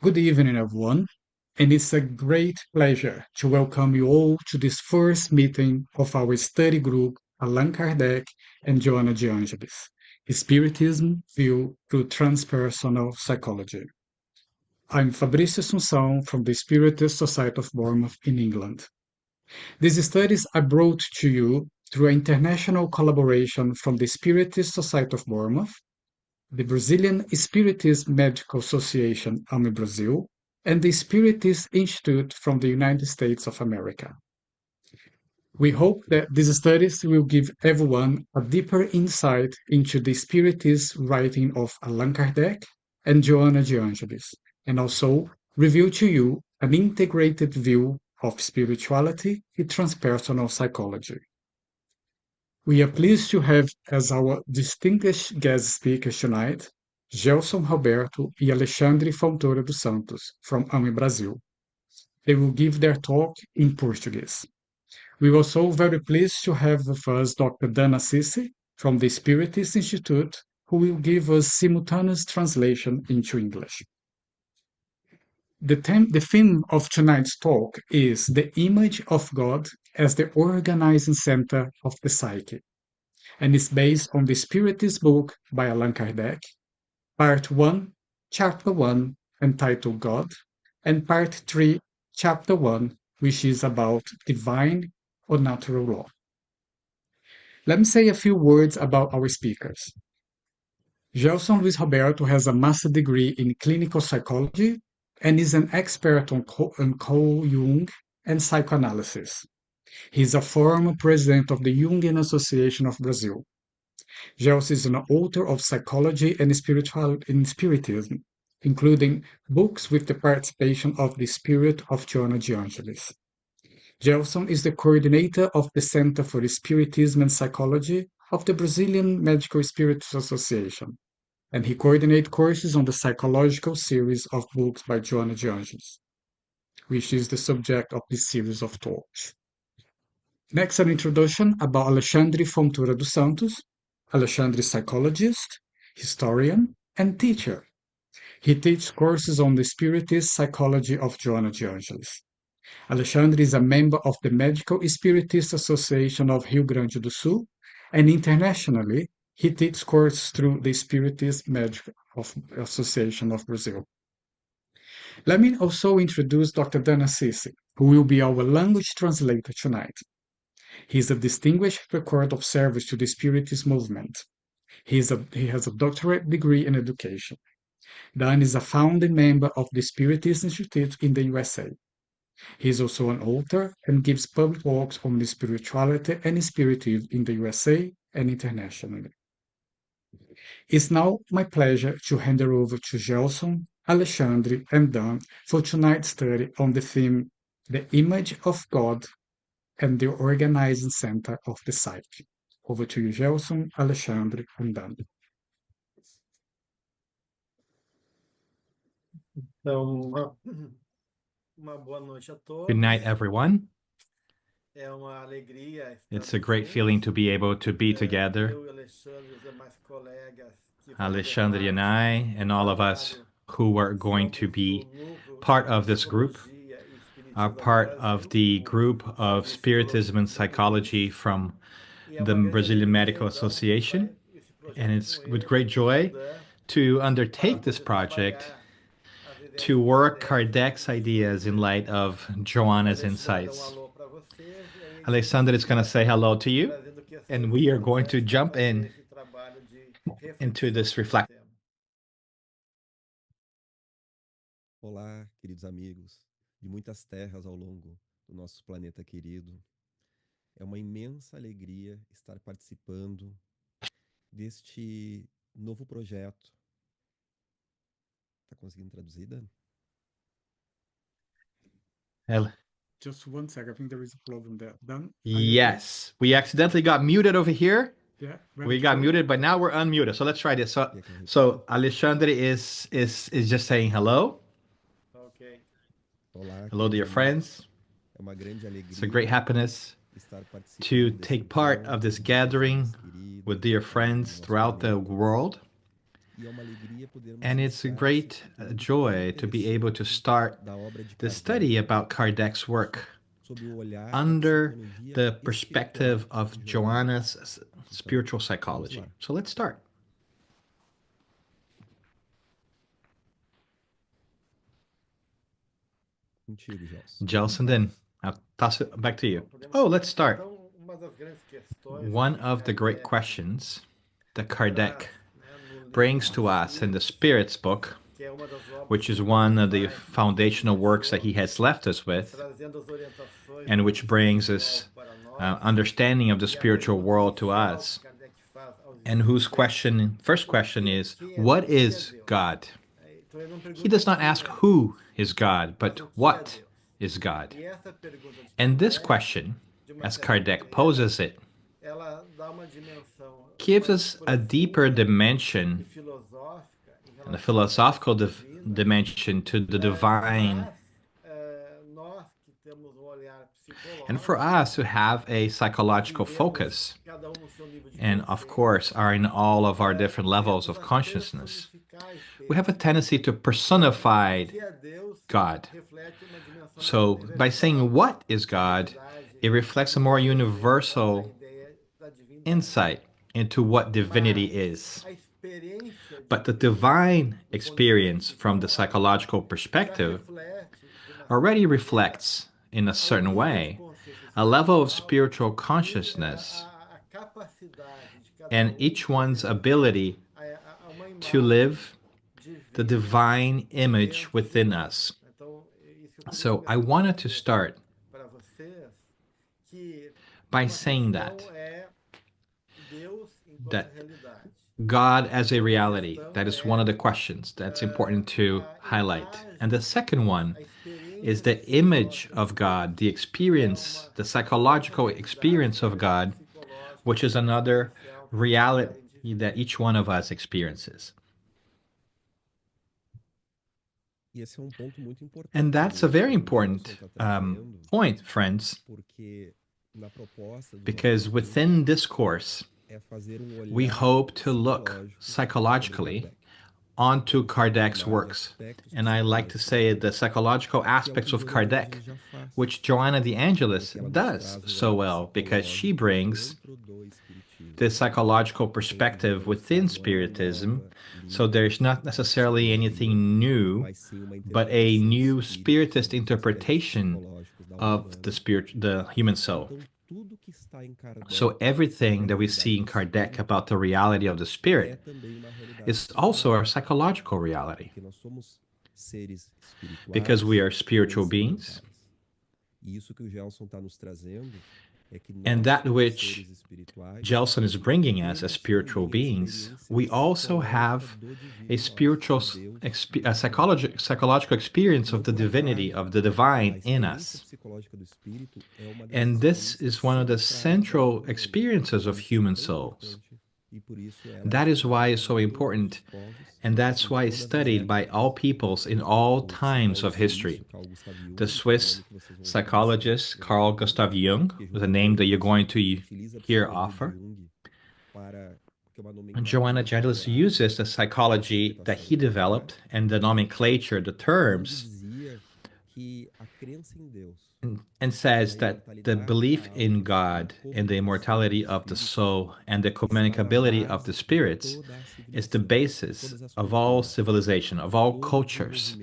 Good evening, everyone, and it's a great pleasure to welcome you all to this first meeting of our study group, Allan Kardec and Joanna de Angelis, Spiritism View through Transpersonal Psychology. I'm Fabrício Assunção from the Spiritist Society of Bournemouth in England. These studies are brought to you through an international collaboration from the Spiritist Society of Bournemouth, the Brazilian Spiritist Medical Association, AME-Brasil, and the Spiritist Institute from the United States of America. We hope that these studies will give everyone a deeper insight into the Spiritist writing of Allan Kardec and Joanna de Angelis, and also reveal to you an integrated view of spirituality and transpersonal psychology. We are pleased to have as our distinguished guest speakers tonight, Gelson Roberto and Alexandre Fontoura dos Santos from AME-Brasil. They will give their talk in Portuguese. We are also very pleased to have with us Dr. Dan Assisi from the Spiritist Institute, who will give us simultaneous translation into English. The theme of tonight's talk is the image of God as the organizing center of the psyche, and is based on the Spiritist book by Allan Kardec, Part 1, Chapter 1, entitled God, and Part 3, Chapter 1, which is about divine or natural law. Let me say a few words about our speakers. Gelson Roberto has a master's degree in clinical psychology and is an expert on Carl Jung and psychoanalysis. He is a former president of the Jungian Association of Brazil. Gelson is an author of psychology and spiritism, including books with the participation of the spirit of Joanna de Angelis. Gelson is the coordinator of the Center for Spiritism and Psychology of the Brazilian Spiritist Association, and he coordinates courses on the psychological series of books by Joanna de Angelis, which is the subject of this series of talks. Next, an introduction about Alexandre Fontoura dos Santos. Alexandre is psychologist, historian, and teacher. He teaches courses on the Spiritist psychology of Joanna de Angelis. Alexandre is a member of the Medical Spiritist Association of Rio Grande do Sul, and internationally, he teaches courses through the Spiritist Medical Association of Brazil. Let me also introduce Dr. Dan Assisi, who will be our language translator tonight. He is a distinguished record of service to the Spiritist movement. He has a doctorate degree in education. Dan is a founding member of the Spiritist Institute in the USA. He is also an author and gives public talks on the spirituality and spiritism in the USA and internationally. It's now my pleasure to hand it over to Gelson, Alexandre, and Dan for tonight's study on the theme, The Image of God and the Organizing Center of the Psyche. Over to you, Gelson, Alexandre, and Dan. Então, uma boa noite a todos. Good night, everyone. É uma alegria It's a great feeling to be able to be together, Eu e Alexandre, os demais colegas que Alexandre and I, and all of us who are going to be part of this group, are part of the group of Spiritism and Psychology from the Brazilian Medical Association. And it's with great joy to undertake this project to work Kardec's ideas in light of Joanna's insights. Alexandre is going to say hello to you, and we are going to jump into this reflection. Olá, queridos amigos de muitas terras ao longo do nosso planeta querido. É uma imensa alegria estar participando deste novo projeto. Tá conseguindo traduzir, Dan? Just one second, I think there is a problem there. Dan? Yes, we accidentally got muted over here. Yeah, we got muted, but now we're unmuted. So let's try this. So Alexandre is just saying hello. Okay. Olá, hello to your friends. É uma grande alegria. It's a great happiness to take part of this gathering with dear friends throughout the world. And it's a great joy to be able to start the study about Kardec's work under the perspective of Joanna's spiritual psychology. So let's start. Gelson, then I'll toss it back to you. Oh, let's start. One of the great questions that Kardec brings to us in the Spirit's book, which is one of the foundational works that he has left us with, and which brings us understanding of the spiritual world to us, and whose first question is, what is God? He does not ask who is God, but what is God? And this question, as Kardec poses it, gives us a deeper dimension, and a philosophical dimension to the divine. And for us to have a psychological focus, and of course are in all of our different levels of consciousness, we have a tendency to personify God. So by saying what is God, it reflects a more universal insight into what divinity is. But the divine experience from the psychological perspective already reflects, in a certain way, a level of spiritual consciousness and each one's ability to live the divine image within us. So I wanted to start by saying that God as a reality, that is one of the questions that's important to highlight. And the second one is the image of God, the experience, the psychological experience of God, which is another reality that each one of us experiences. And that's a very important point, friends, because within this course, we hope to look psychologically onto Kardec's works. And I like to say the psychological aspects of Kardec, which Joanna the Angelis does so well, because she brings the psychological perspective within Spiritism. So there's not necessarily anything new, but a new Spiritist interpretation of the human soul. So everything that we see in Kardec about the reality of the spirit is also our psychological reality. Because we are spiritual beings, and that which Gelson is bringing us as spiritual beings, we also have a psychological experience of the divinity, of the divine in us. And this is one of the central experiences of human souls. That is why it's so important, and that's why it's studied by all peoples in all times of history. The Swiss psychologist Carl Gustav Jung, with a name that you're going to hear offer, Joanna Angelis uses the psychology that he developed and the nomenclature, the terms, and says that the belief in God and the immortality of the soul and the communicability of the spirits is the basis of all civilization, of all cultures,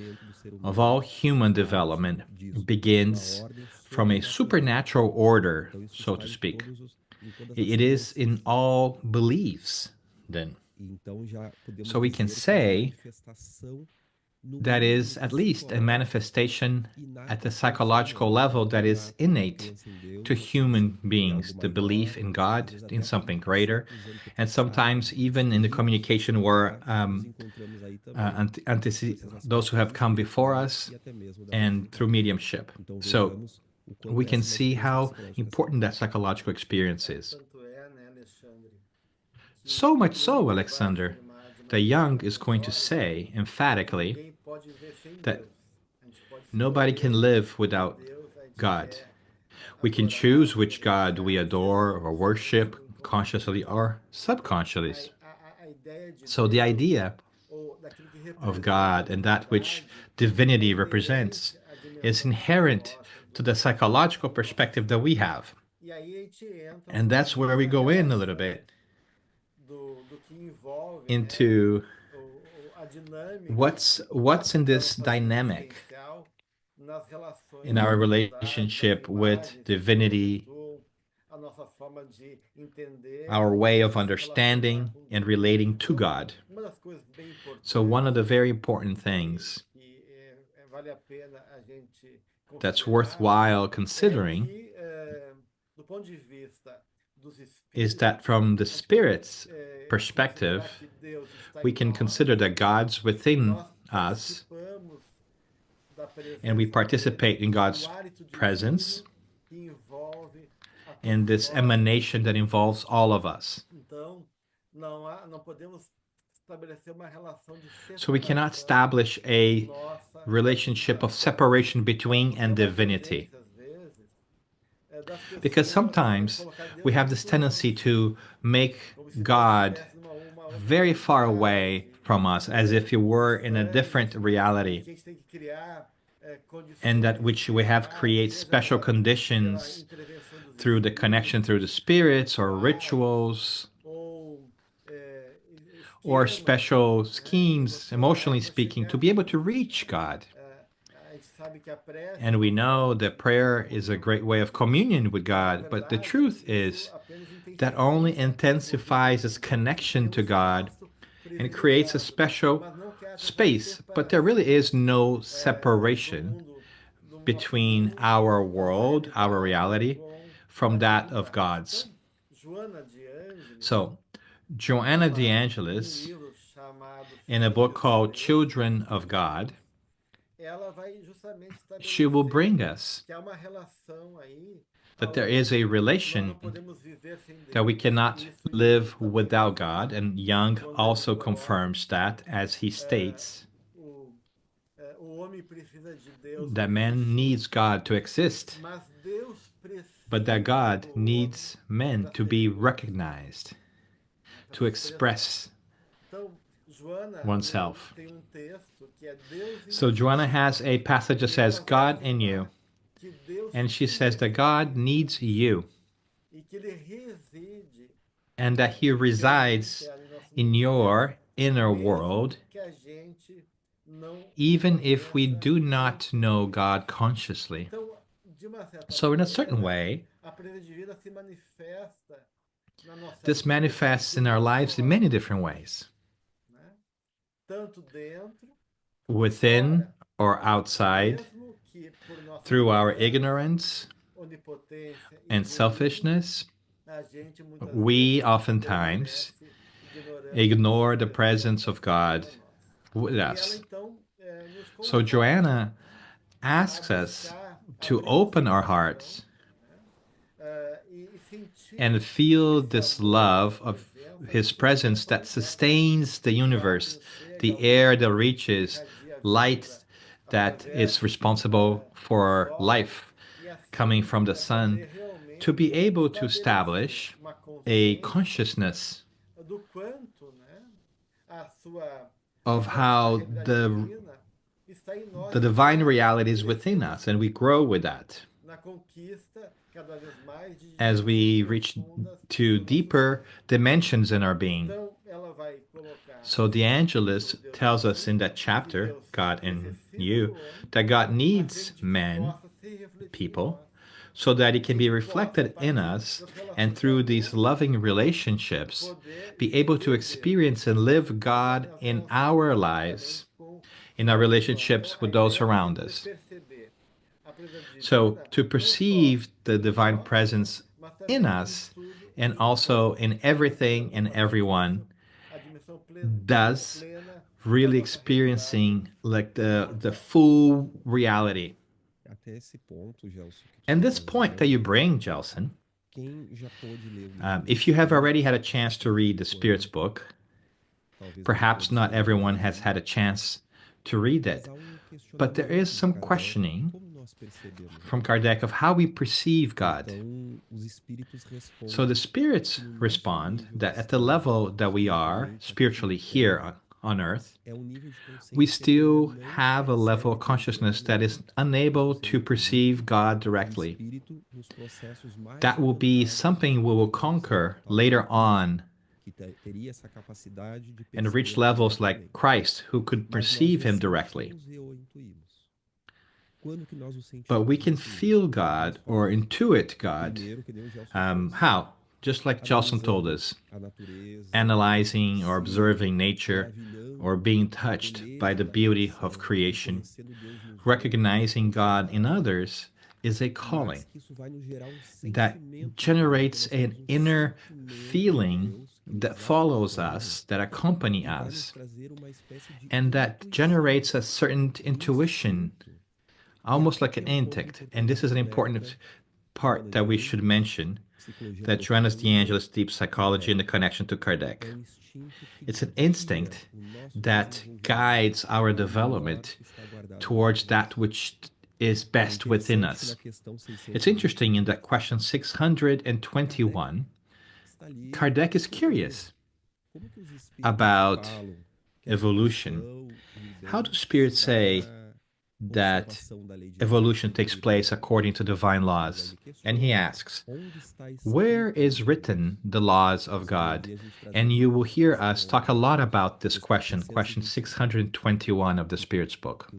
of all human development. It begins from a supernatural order, so to speak. It is in all beliefs, then. So we can say that is at least a manifestation at the psychological level that is innate to human beings, the belief in God, in something greater, and sometimes even in the communication where those who have come before us and through mediumship. So we can see how important that psychological experience is. So much so, Alexander, that Jung is going to say emphatically that nobody can live without God. We can choose which God we adore or worship, consciously or subconsciously. So the idea of God and that which divinity represents is inherent to the psychological perspective that we have. And that's where we go in a little bit into what's in this dynamic in our relationship with divinity, our way of understanding and relating to God. So one of the very important things that's worthwhile considering is that from the Spirit's perspective, we can consider that God's within us and we participate in God's presence and this emanation that involves all of us. So we cannot establish a relationship of separation between and divinity. Because sometimes we have this tendency to make God very far away from us, as if he were in a different reality, and that which we have create special conditions through the connection through the spirits or rituals or special schemes, emotionally speaking, to be able to reach God. And we know that prayer is a great way of communion with God, but the truth is that only intensifies this connection to God and creates a special space. But there really is no separation between our world, our reality, from that of God's. So, Joanna de Angelis, in a book called Children of God, she will bring us that there is a relation that we cannot live without God, and Jung also confirms that, as he states that man needs God to exist, but that God needs men to be recognized, to express oneself. So Joanna has a passage that says, God in you, and she says that God needs you, and that he resides in your inner world, even if we do not know God consciously. So in a certain way, this manifests in our lives in many different ways, within or outside, through our ignorance and selfishness. We oftentimes ignore the presence of God with us. So Joanna asks us to open our hearts and feel this love of his presence that sustains the universe, the air that reaches, light that is responsible for life coming from the sun, to be able to establish a consciousness of how the divine reality is within us, and we grow with that as we reach to deeper dimensions in our being. So the Angelis tells us in that chapter, God in you, that God needs men, people, so that it can be reflected in us, and through these loving relationships, be able to experience and live God in our lives, in our relationships with those around us. So to perceive the divine presence in us and also in everything and everyone, thus really experiencing like the full reality. And this point that you bring, Gelson, if you have already had a chance to read the Spirit's book, perhaps not everyone has had a chance to read it, but there is some questioning from Kardec of how we perceive God. So the spirits respond that at the level that we are spiritually here on earth, we still have a level of consciousness that is unable to perceive God directly. That will be something we will conquer later on and reach levels like Christ, who could perceive him directly. But we can feel God or intuit God. How? Just like Gelson told us, analyzing or observing nature or being touched by the beauty of creation. Recognizing God in others is a calling that generates an inner feeling that follows us, that accompany us, and that generates a certain intuition, almost like an instinct. And this is an important part that we should mention, that Joanna's the Angelis deep psychology and the connection to Kardec. It's an instinct that guides our development towards that which is best within us. It's interesting in that question 621, Kardec is curious about evolution. How do spirits say that evolution takes place according to divine laws? And he asks, where is written the laws of God? And you will hear us talk a lot about this question 621 of the Spirit's book.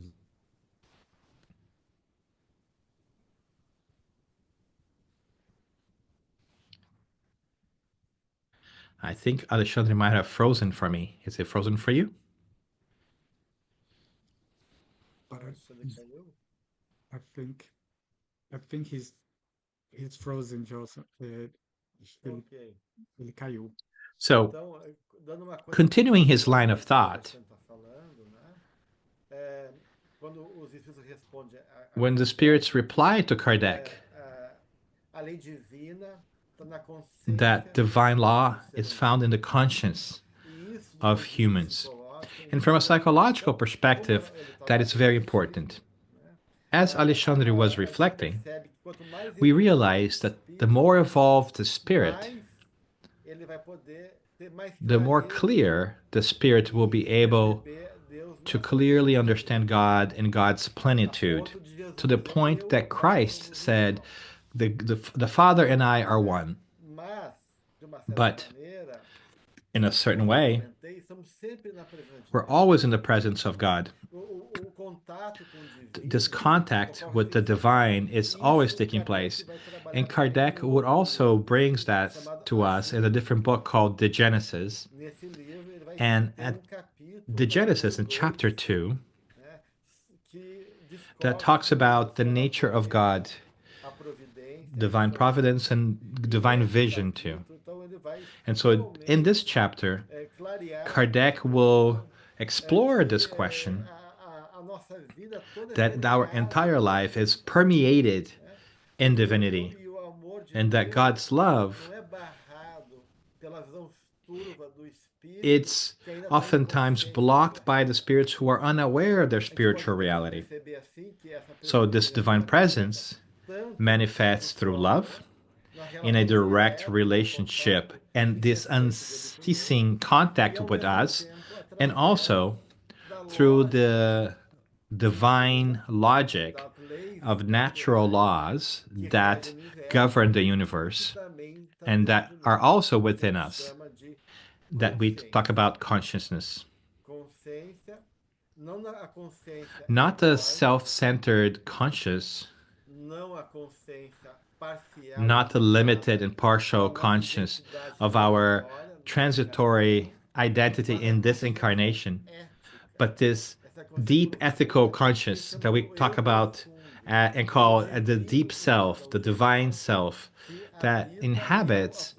I think Alexandre might have frozen for me. Is it frozen for you? But I think he's frozen, Joseph. Ele caiu. So, continuing his line of thought, when the spirits reply to Kardec that divine law is found in the conscience of humans, and from a psychological perspective, that is very important. As Alexandre was reflecting, we realize that the more evolved the spirit, the more clear the spirit will be able to clearly understand God and God's plenitude, to the point that Christ said, the Father and I are one. But in a certain way, we're always in the presence of God. This contact with the divine is always taking place. And Kardec would also brings that to us in a different book called The Genesis. And at The Genesis in chapter 2, that talks about the nature of God, divine providence and divine vision too. And so in this chapter, Kardec will explore this question, that our entire life is permeated in divinity, and that God's love, it's oftentimes blocked by the spirits who are unaware of their spiritual reality. So this divine presence manifests through love, in a direct relationship, and this unceasing contact with us, and also through the divine logic of natural laws that govern the universe and that are also within us, that we talk about consciousness. Not the self-centered conscious, not the limited and partial conscious of our transitory identity in this incarnation, but this deep ethical conscious that we talk about and call the deep self, the divine self, that inhabits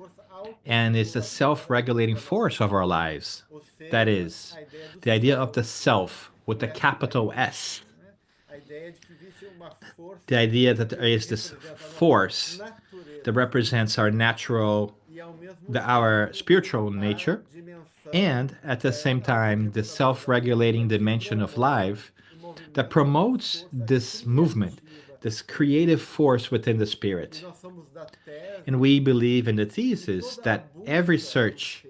and is the self-regulating force of our lives. That is, the idea of the self with the capital S. The idea that there is this force that represents our natural, our spiritual nature, and at the same time, the self-regulating dimension of life that promotes this movement, this creative force within the spirit. And we believe in the thesis that every search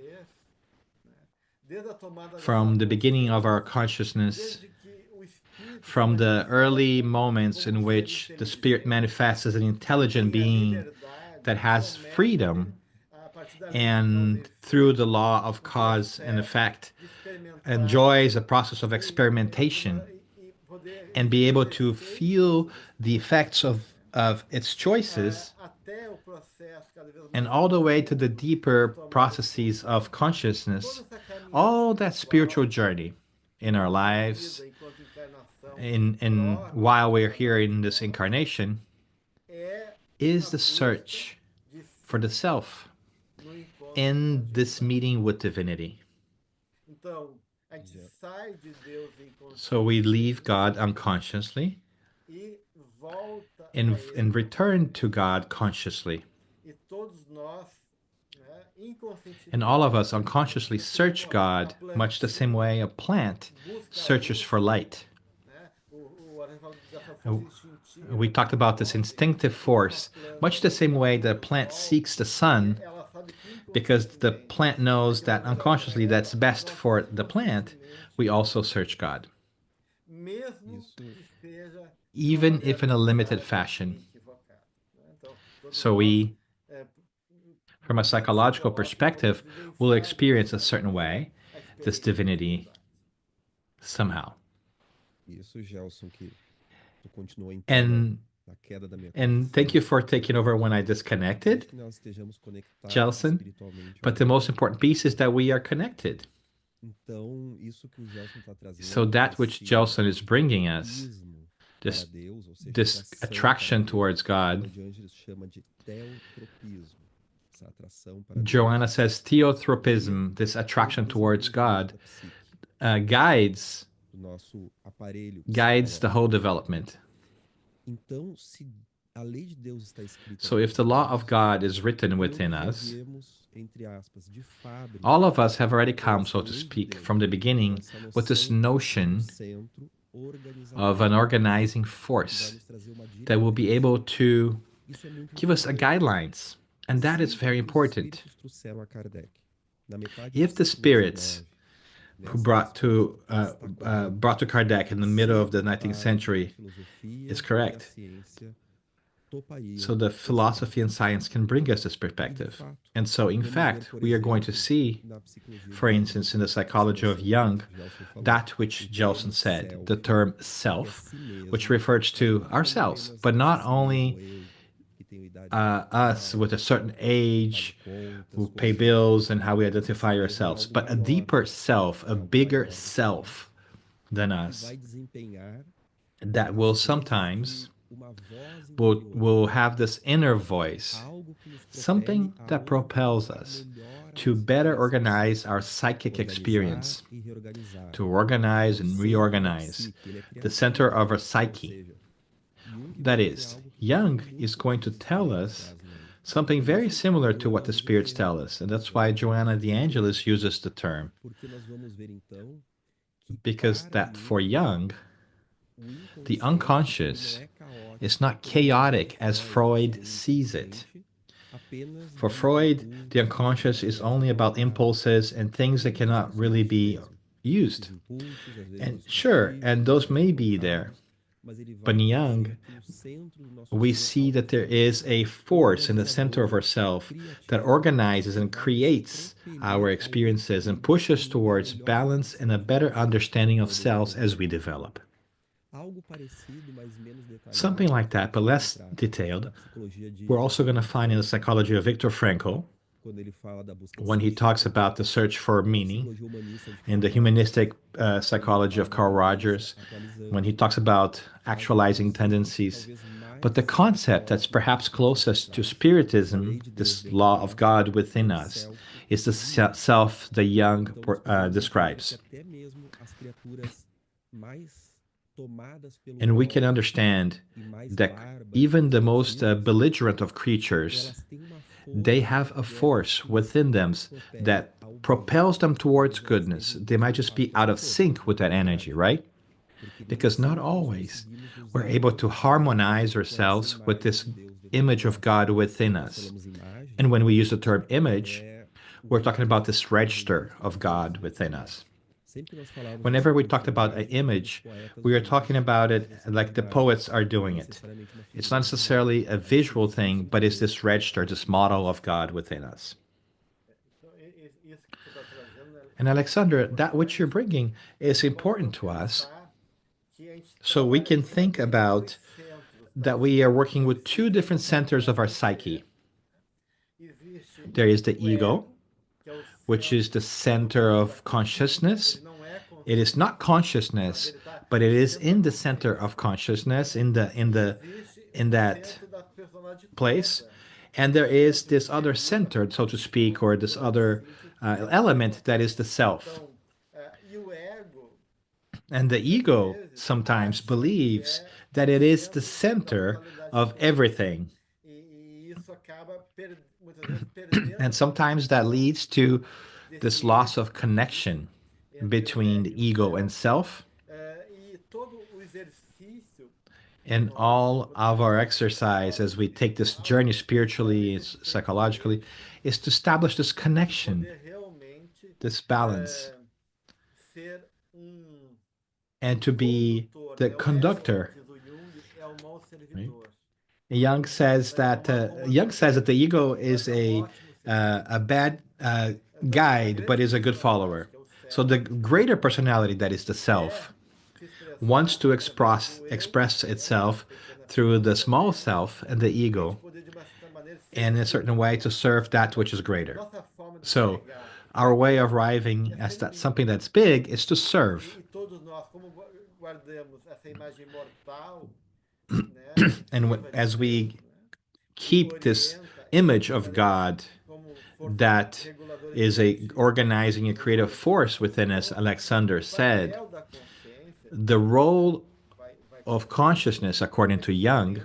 from the beginning of our consciousness, from the early moments in which the spirit manifests as an intelligent being that has freedom, and through the law of cause and effect, enjoys a process of experimentation and be able to feel the effects of its choices, and all the way to the deeper processes of consciousness, all that spiritual journey in our lives, in while we're here in this incarnation, is the search for the self in this meeting with divinity. So we leave God unconsciously and return to God consciously. And all of us unconsciously search God much the same way a plant searches for light. We talked about this instinctive force, much the same way the plant seeks the sun, because the plant knows that unconsciously that's best for the plant. We also search God, even if in a limited fashion. So we, from a psychological perspective, will experience a certain way this divinity somehow. And thank you for taking over when I disconnected, Gelson. But the most important piece is that we are connected. So that which Gelson is bringing us, this attraction towards God, Joanna says theotropism, this attraction towards God, guides the whole development. So if the law of God is written within us, all of us have already come, so to speak, from the beginning with this notion of an organizing force that will be able to give us guidelines. And that is very important. If the spirits who brought to Kardec in the middle of the 19th century is correct, so the philosophy and science can bring us this perspective. And so, in fact, we are going to see, for instance, in the psychology of Jung, that which Gelson said, the term self, which refers to ourselves, but not only us with a certain age who pay bills and how we identify ourselves, but a deeper self, a bigger self than us, that will sometimes will have this inner voice, something that propels us to better organize our psychic experience, to organize and reorganize the center of our psyche. That is, Jung is going to tell us something very similar to what the spirits tell us, and that's why Joanna the Angelis uses the term. Because that for Jung, the unconscious is not chaotic as Freud sees it. For Freud, the unconscious is only about impulses and things that cannot really be used. And sure, and those may be there. But in Jung, we see that there is a force in the center of ourself that organizes and creates our experiences and pushes towards balance and a better understanding of selves as we develop. Something like that, but less detailed, we're also going to find in the psychology of Viktor Frankl, when he talks about the search for meaning, in the humanistic psychology of Carl Rogers, when he talks about actualizing tendencies. But the concept that's perhaps closest to Spiritism, this law of God within us, is the self that Jung describes. And we can understand that even the most belligerent of creatures, they have a force within them that propels them towards goodness. They might just be out of sync with that energy, right? Because not always we're able to harmonize ourselves with this image of God within us. And when we use the term image, we're talking about this register of God within us. Whenever we talked about an image, we are talking about it like the poets are doing it. It's not necessarily a visual thing, but it's this register, this model of God within us. And Alexandre, that which you're bringing is important to us. So we can think about that we are working with two different centers of our psyche. There is the ego, which is the center of consciousness. It is not consciousness, but it is in the center of consciousness, in that place. And there is this other center, so to speak, or this other element that is the self. And the ego sometimes believes that it is the center of everything. And sometimes that leads to this loss of connection between the ego and self. And all of our exercise as we take this journey spiritually, psychologically, is to establish this connection, this balance, and to be the conductor. Right? Jung says that the ego is a bad guide, but is a good follower. So the greater personality, that is the self, wants to express itself through the small self and the ego, and in a certain way to serve that which is greater. So our way of arriving as that something that's big is to serve. And as we keep this image of God that is a organizing and creative force within us, Alexandre said, the role of consciousness, according to Jung,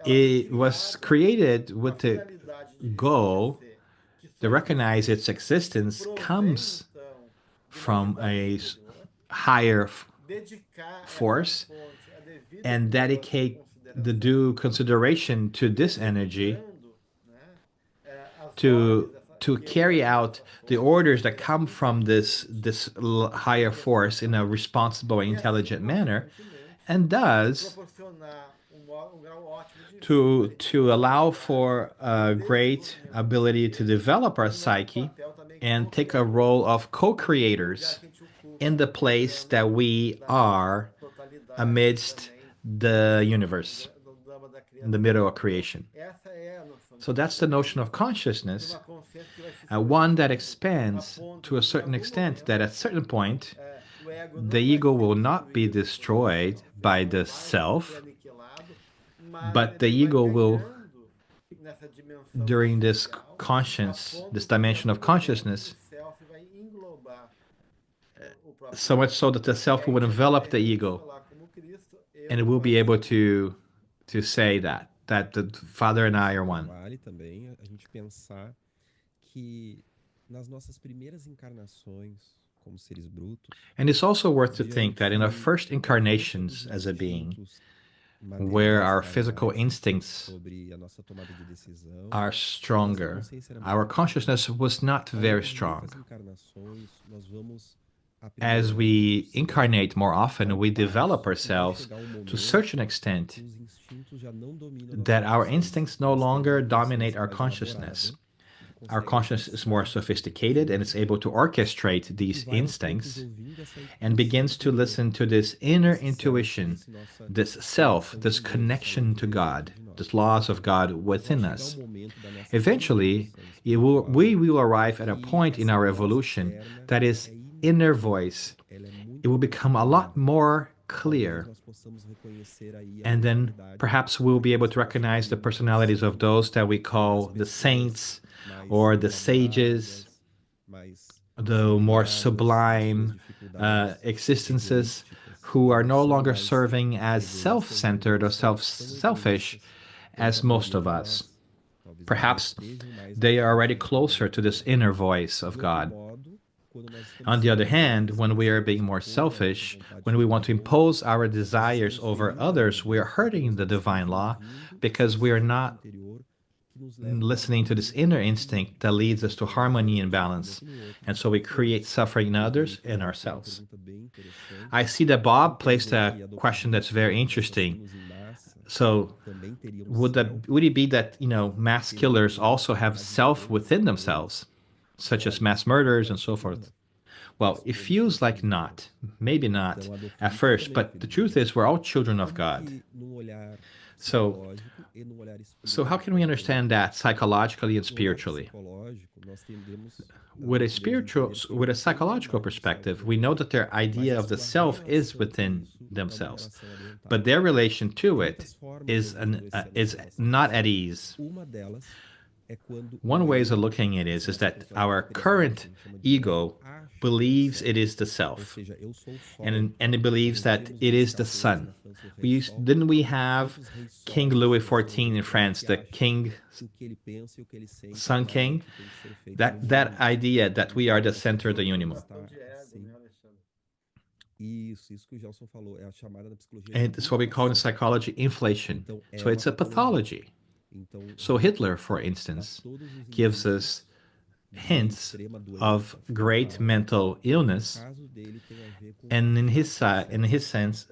it was created with the goal to recognize its existence comes from a higher force and dedicate the due consideration to this energy to carry out the orders that come from this higher force in a responsible and intelligent manner, and thus to allow for a great ability to develop our psyche and take a role of co-creators in the place that we are amidst the universe, in the middle of creation. So that's the notion of consciousness, one that expands to a certain extent that at a certain point, the ego will not be destroyed by the self, but the ego will, during this this dimension of consciousness, so much so that the self will envelop the ego, and it will be able to say that the Father and I are one. Vale também a gente pensar que nas nossas primeiras encarnações como seres brutos, and it's also worth to think that in our first incarnations as a being, where our physical instincts are stronger, our consciousness was not very strong. As we incarnate more often, we develop ourselves to such an extent that our instincts no longer dominate our consciousness. Our consciousness is more sophisticated and is able to orchestrate these instincts and begins to listen to this inner intuition, this self, this connection to God, this laws of God within us. Eventually, we will arrive at a point in our evolution that is inner voice. It will become a lot more clear. And then perhaps we'll be able to recognize the personalities of those that we call the saints or the sages, the more sublime existences who are no longer serving as self-centered or selfish as most of us. Perhaps they are already closer to this inner voice of God. On the other hand, when we are being more selfish, when we want to impose our desires over others, we are hurting the divine law because we are not listening to this inner instinct that leads us to harmony and balance. And so we create suffering in others and ourselves. I see that Bob placed a question that's very interesting. So would it be that, mass killers also have self within themselves, such as mass murderers and so forth? Well, it feels like not, maybe not at first, but the truth is we're all children of God. So how can we understand that psychologically and spiritually? With a psychological perspective, we know that their idea of the self is within themselves, but their relation to it is not at ease. One way of looking at it is that our current ego believes it is the self, and it believes that it is the sun. Didn't we have King Louis XIV in France, the Sun King? That idea that we are the center of the universe. And it's what we call in psychology inflation. So it's a pathology. So Hitler, for instance, gives us hints of great mental illness, and in his sense,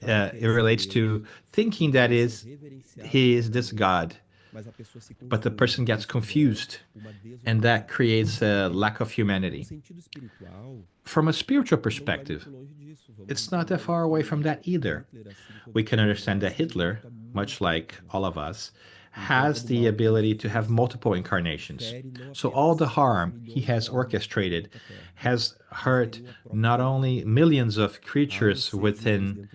it relates to thinking that he is this God, but the person gets confused, and that creates a lack of humanity. From a spiritual perspective, it's not that far away from that either. We can understand that Hitler, much like all of us, has the ability to have multiple incarnations. So all the harm he has orchestrated has hurt not only millions of creatures within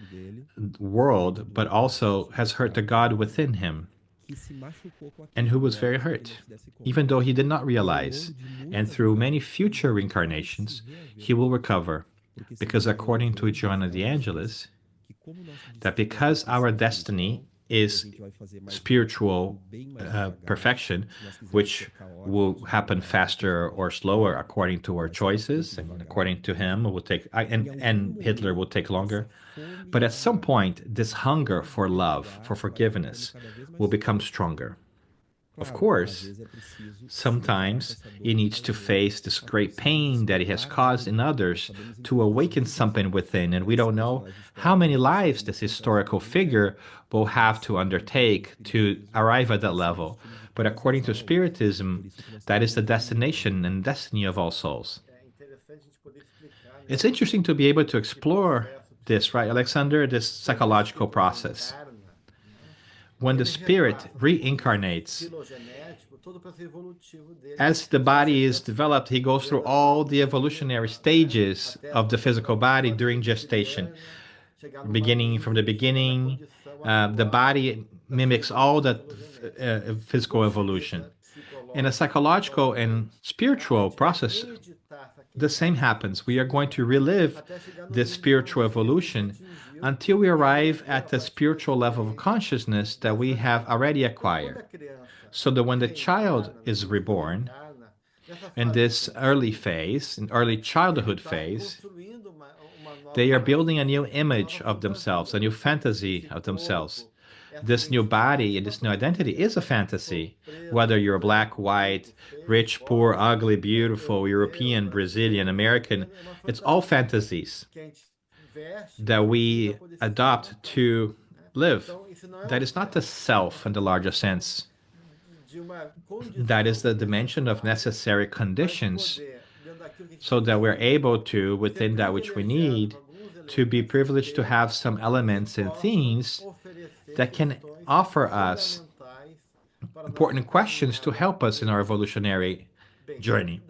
the world, but also has hurt the God within him, and who was very hurt, even though he did not realize. And through many future reincarnations, he will recover, because according to Joanna the Angelis, that because our destiny is spiritual perfection, which will happen faster or slower according to our choices, and according to him, it will take, and Hitler will take longer. But at some point, this hunger for love, for forgiveness, will become stronger. Of course, sometimes he needs to face this great pain that he has caused in others to awaken something within, and we don't know how many lives this historical figure will have to undertake to arrive at that level. But according to Spiritism, that is the destination and destiny of all souls. It's interesting to be able to explore this, right, Alexander, this psychological process. When the spirit reincarnates, as the body is developed, he goes through all the evolutionary stages of the physical body during gestation. Beginning from the beginning, the body mimics all that physical evolution. In a psychological and spiritual process, the same happens. We are going to relive this spiritual evolution until we arrive at the spiritual level of consciousness that we have already acquired. So that when the child is reborn, in this early phase, in early childhood phase, they are building a new image of themselves, a new fantasy of themselves. This new body and this new identity is a fantasy, whether you're black, white, rich, poor, ugly, beautiful, European, Brazilian, American. It's all fantasies that we adopt to live. That is not the self in the larger sense. That is the dimension of necessary conditions so that we're able to, within that which we need, to be privileged to have some elements and things that can offer us important questions to help us in our evolutionary journey.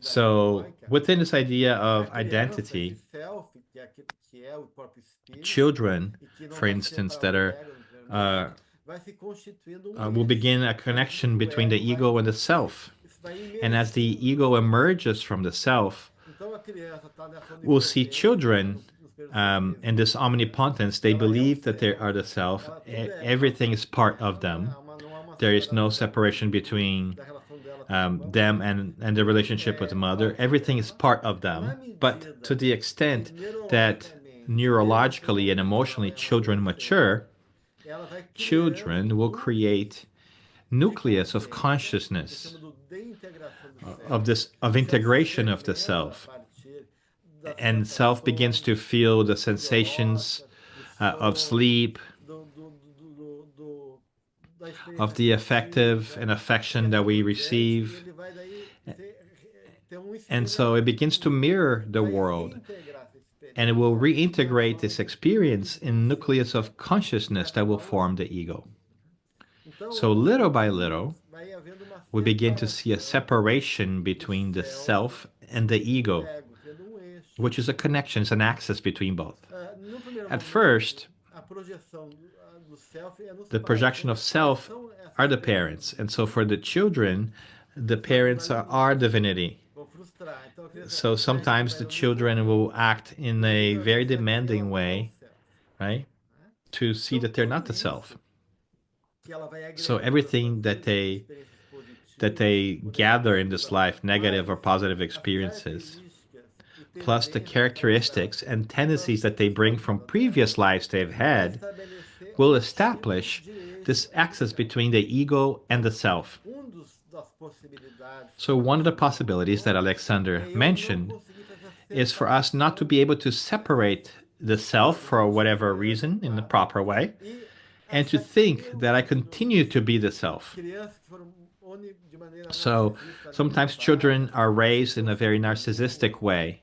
So, within this idea of identity, children, for instance, that will begin a connection between the ego and the self. And as the ego emerges from the self, we'll see children in this omnipotence. They believe that they are the self. Everything is part of them. There is no separation between them and the relationship with the mother. Everything is part of them. But to the extent that neurologically and emotionally children mature, children will create nucleus of consciousness, of integration of the self, and self begins to feel the sensations of sleep, of the affective and affection that we receive, and so it begins to mirror the world, and it will reintegrate this experience in nucleus of consciousness that will form the ego. So little by little, we begin to see a separation between the self and the ego, which is a connection, it's an axis between both. At first, the projection of self are the parents, and so for the children, the parents are divinity. So sometimes the children will act in a very demanding way, right, to see that they're not the self. So everything that they gather in this life, negative or positive experiences, plus the characteristics and tendencies that they bring from previous lives they've had, will establish this axis between the ego and the self. So one of the possibilities that Alexandre mentioned is for us not to be able to separate the self for whatever reason in the proper way, and to think that I continue to be the self. So sometimes children are raised in a very narcissistic way,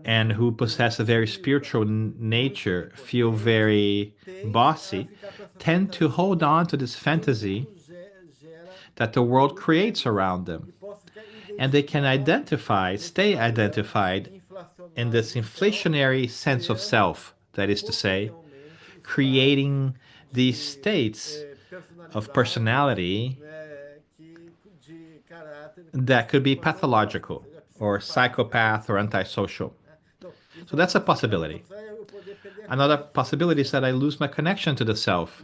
and who possess a very spiritual nature, feel very bossy, tend to hold on to this fantasy that the world creates around them. And they can stay identified in this inflationary sense of self, that is to say, creating these states of personality that could be pathological or psychopath or antisocial. So that's a possibility. Another possibility is that I lose my connection to the self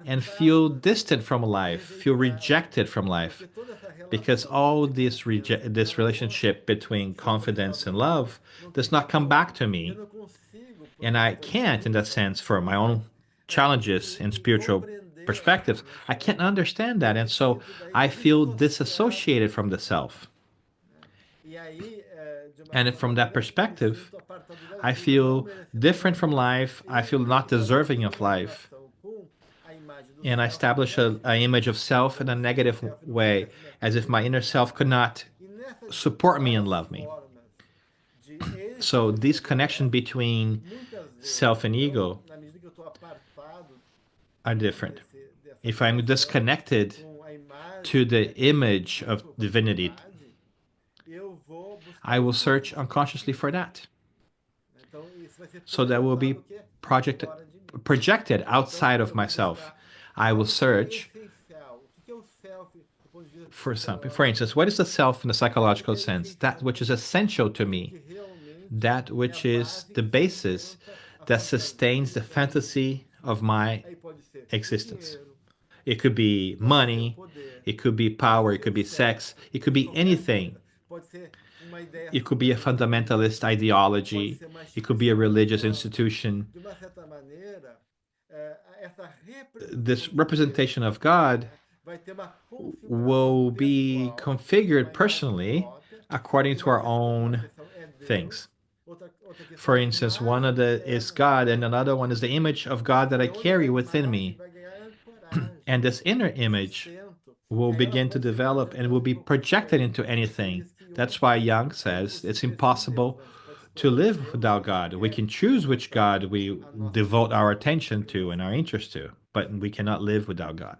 and feel distant from life, feel rejected from life, because all this relationship between confidence and love does not come back to me. And I can't, in that sense, for my own challenges and spiritual perspectives, I can't understand that. And so I feel disassociated from the self. And from that perspective, I feel different from life. I feel not deserving of life. And I establish an image of self in a negative way, as if my inner self could not support me and love me. So this connection between self and ego are different. If I'm disconnected to the image of divinity, I will search unconsciously for that. So that will be projected outside of myself. I will search for something. For instance, what is the self in the psychological sense? That which is essential to me. That which is the basis that sustains the fantasy of my existence. It could be money, it could be power, it could be sex, it could be anything. It could be a fundamentalist ideology, it could be a religious institution. This representation of God will be configured personally according to our own things. For instance, one of the is God, and another one is the image of God that I carry within me. And this inner image will begin to develop and will be projected into anything. That's why Jung says it's impossible to live without God. We can choose which God we devote our attention to and our interest to, but we cannot live without God.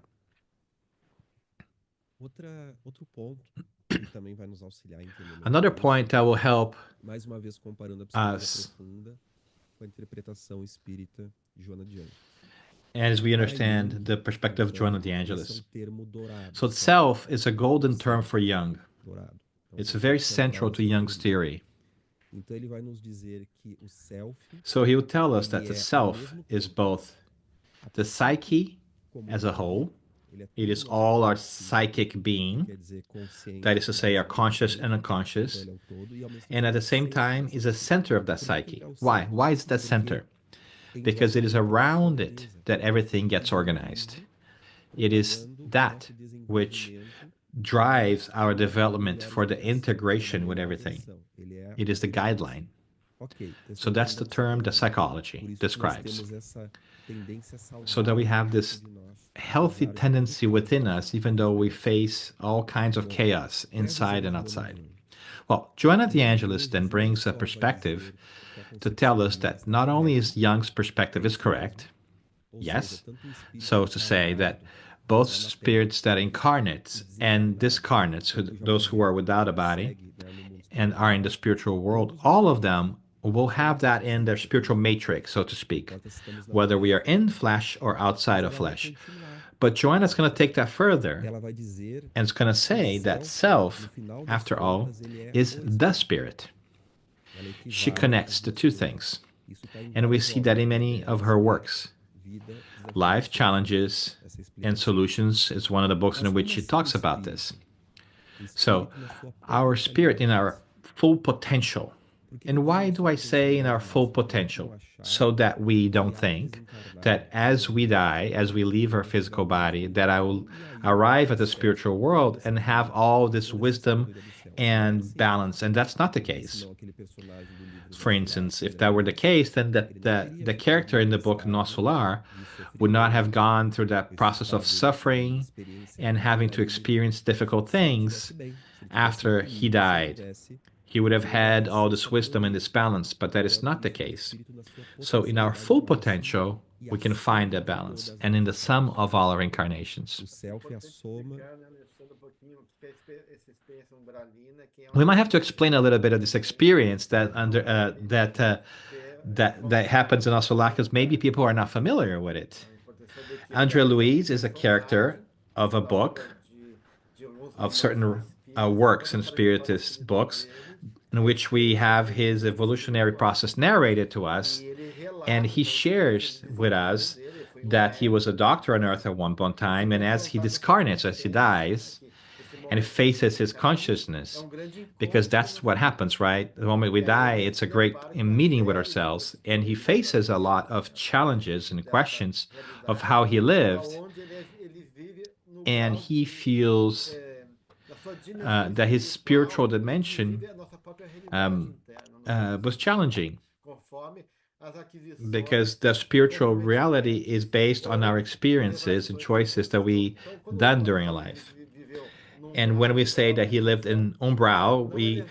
Outro ponto que também vai nos auxiliar a entender melhor Another point that will help mais uma vez comparando a psicologia profunda com a interpretação espírita de Joanna de Angelis. As we understand the perspective of Joanna de Angelis. So self is a golden term for Jung. It's very central to Jung's theory. So he will tell us that the self is both the psyche as a whole, It is all our psychic being, that is to say, our conscious and unconscious, and at the same time is a center of that psyche. Why? Why is that center? Because it is around it that everything gets organized. It is that which drives our development for the integration with everything. It is the guideline. So that's the term that psychology describes. So that we have this healthy tendency within us, even though we face all kinds of chaos inside and outside. Well, Joanna the Angelis then brings a perspective to tell us that not only is Jung's perspective is correct, yes, so to say that both spirits that incarnate and discarnates, those who are without a body and are in the spiritual world, all of them will have that in their spiritual matrix, so to speak, whether we are in flesh or outside of flesh. But Joanna's going to take that further, and it's going to say that self, after all, is the spirit. She connects the two things, and we see that in many of her works. Life Challenges and Solutions is one of the books in which she talks about this. So, our spirit in our full potential. And why do I say in our full potential? So that we don't think that as we die, as we leave our physical body, that I will arrive at the spiritual world and have all this wisdom and balance. And that's not the case. For instance, if that were the case, then the character in the book No Solar would not have gone through that process of suffering and having to experience difficult things after he died. He would have had all this wisdom and this balance, but that is not the case. So in our full potential, we can find that balance, and in the sum of all our incarnations. We might have to explain a little bit of this experience that that happens in Ossola, because maybe people are not familiar with it. André Luiz is a character of a book, of certain works in Spiritist books, in which we have his evolutionary process narrated to us, and he shares with us that he was a doctor on Earth at one point in time, and as he discarnates, as he dies, and faces his consciousness, because that's what happens, right? The moment we die, it's a great meeting with ourselves, and he faces a lot of challenges and questions of how he lived, and he feels that his spiritual dimension was challenging, because the spiritual reality is based on our experiences and choices that we done during a life. And when we say that he lived in umbral, we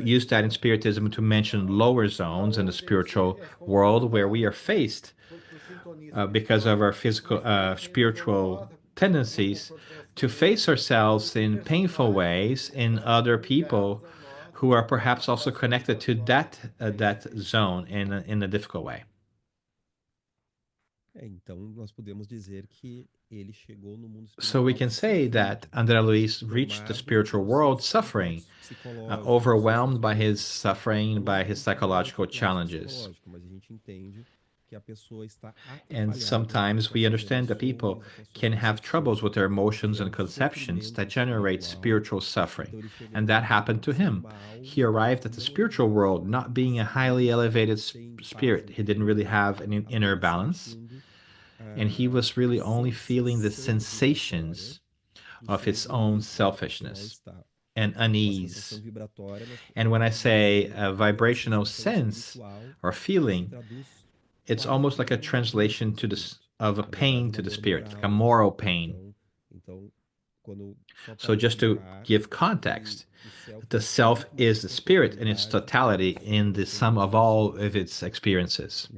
use that in Spiritism to mention lower zones in the spiritual world where we are faced because of our physical, spiritual tendencies to face ourselves in painful ways in other people who are perhaps also connected to that zone in a difficult way. So we can say that André Luiz reached the spiritual world suffering, overwhelmed by his suffering, by his psychological challenges. And sometimes we understand that people can have troubles with their emotions and conceptions that generate spiritual suffering. And that happened to him. He arrived at the spiritual world not being a highly elevated spirit. He didn't really have an inner balance. And he was really only feeling the sensations of his own selfishness and unease. And when I say a vibrational sense or feeling, it's almost like a translation of a pain to the spirit, like a moral pain. So just to give context, the self is the spirit in its totality, in the sum of all of its experiences.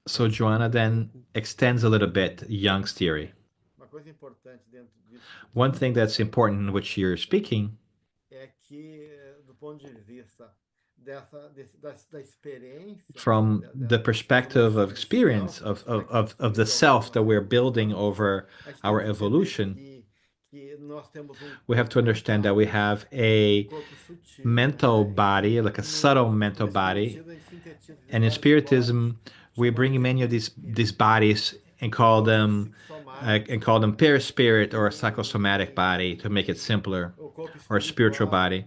So Joanna then extends a little bit Jung's theory. One thing that's important in which you're speaking from the perspective of experience of the self that we're building over our evolution, We have to understand that we have a mental body, like a subtle mental body. And in Spiritism, we bring many of these bodies and call them perispirit or a psychosomatic body to make it simpler, or a spiritual body.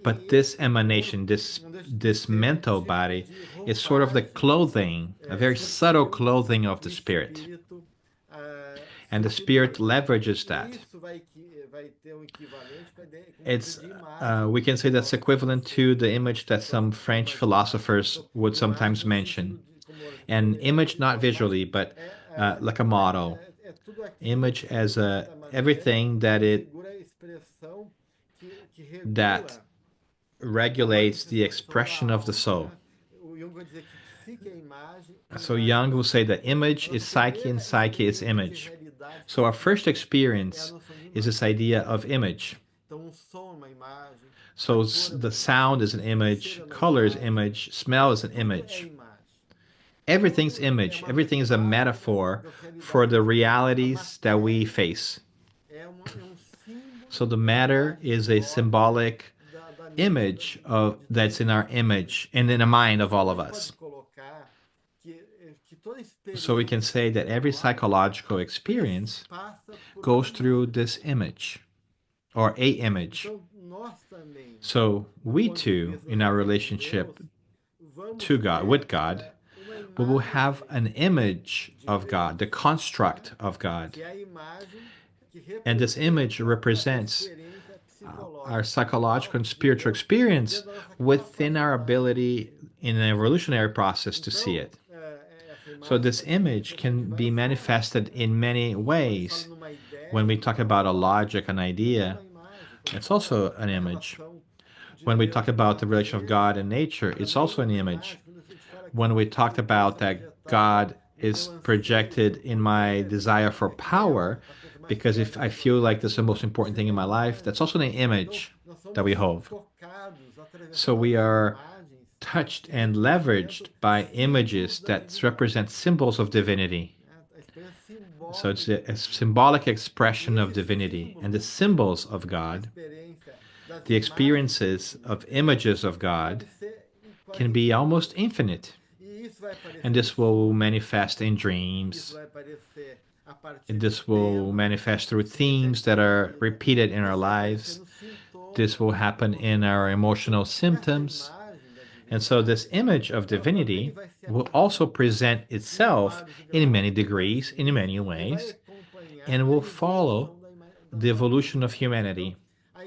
But this emanation, this mental body, is sort of the clothing, a very subtle clothing of the spirit. And the spirit leverages that. It's we can say that's equivalent to the image that some French philosophers would sometimes mention. An image not visually, but like a model. Image as everything that regulates the expression of the soul. So Jung will say that image is psyche and psyche is image. So our first experience is this idea of image. So the sound is an image, color is image, smell is an image. Everything's image. Everything is a metaphor for the realities that we face. So the matter is a symbolic image that's in our image and in the mind of all of us. So we can say that every psychological experience goes through this image or a image. So we too, in our relationship to God, with God, we will have an image of God, the construct of God. And this image represents our psychological and spiritual experience within our ability in an evolutionary process to see it. So this image can be manifested in many ways. When we talk about a logic, an idea, it's also an image. When we talk about the relation of God and nature, it's also an image. When we talked about that God is projected in my desire for power, because if I feel like this is the most important thing in my life, that's also an image that we hold. So we are touched and leveraged by images that represent symbols of divinity. So it's a symbolic expression of divinity, and the symbols of God, the experiences of images of God, can be almost infinite. And this will manifest in dreams. And this will manifest through themes that are repeated in our lives. This will happen in our emotional symptoms. And so this image of divinity will also present itself in many degrees, in many ways, and will follow the evolution of humanity.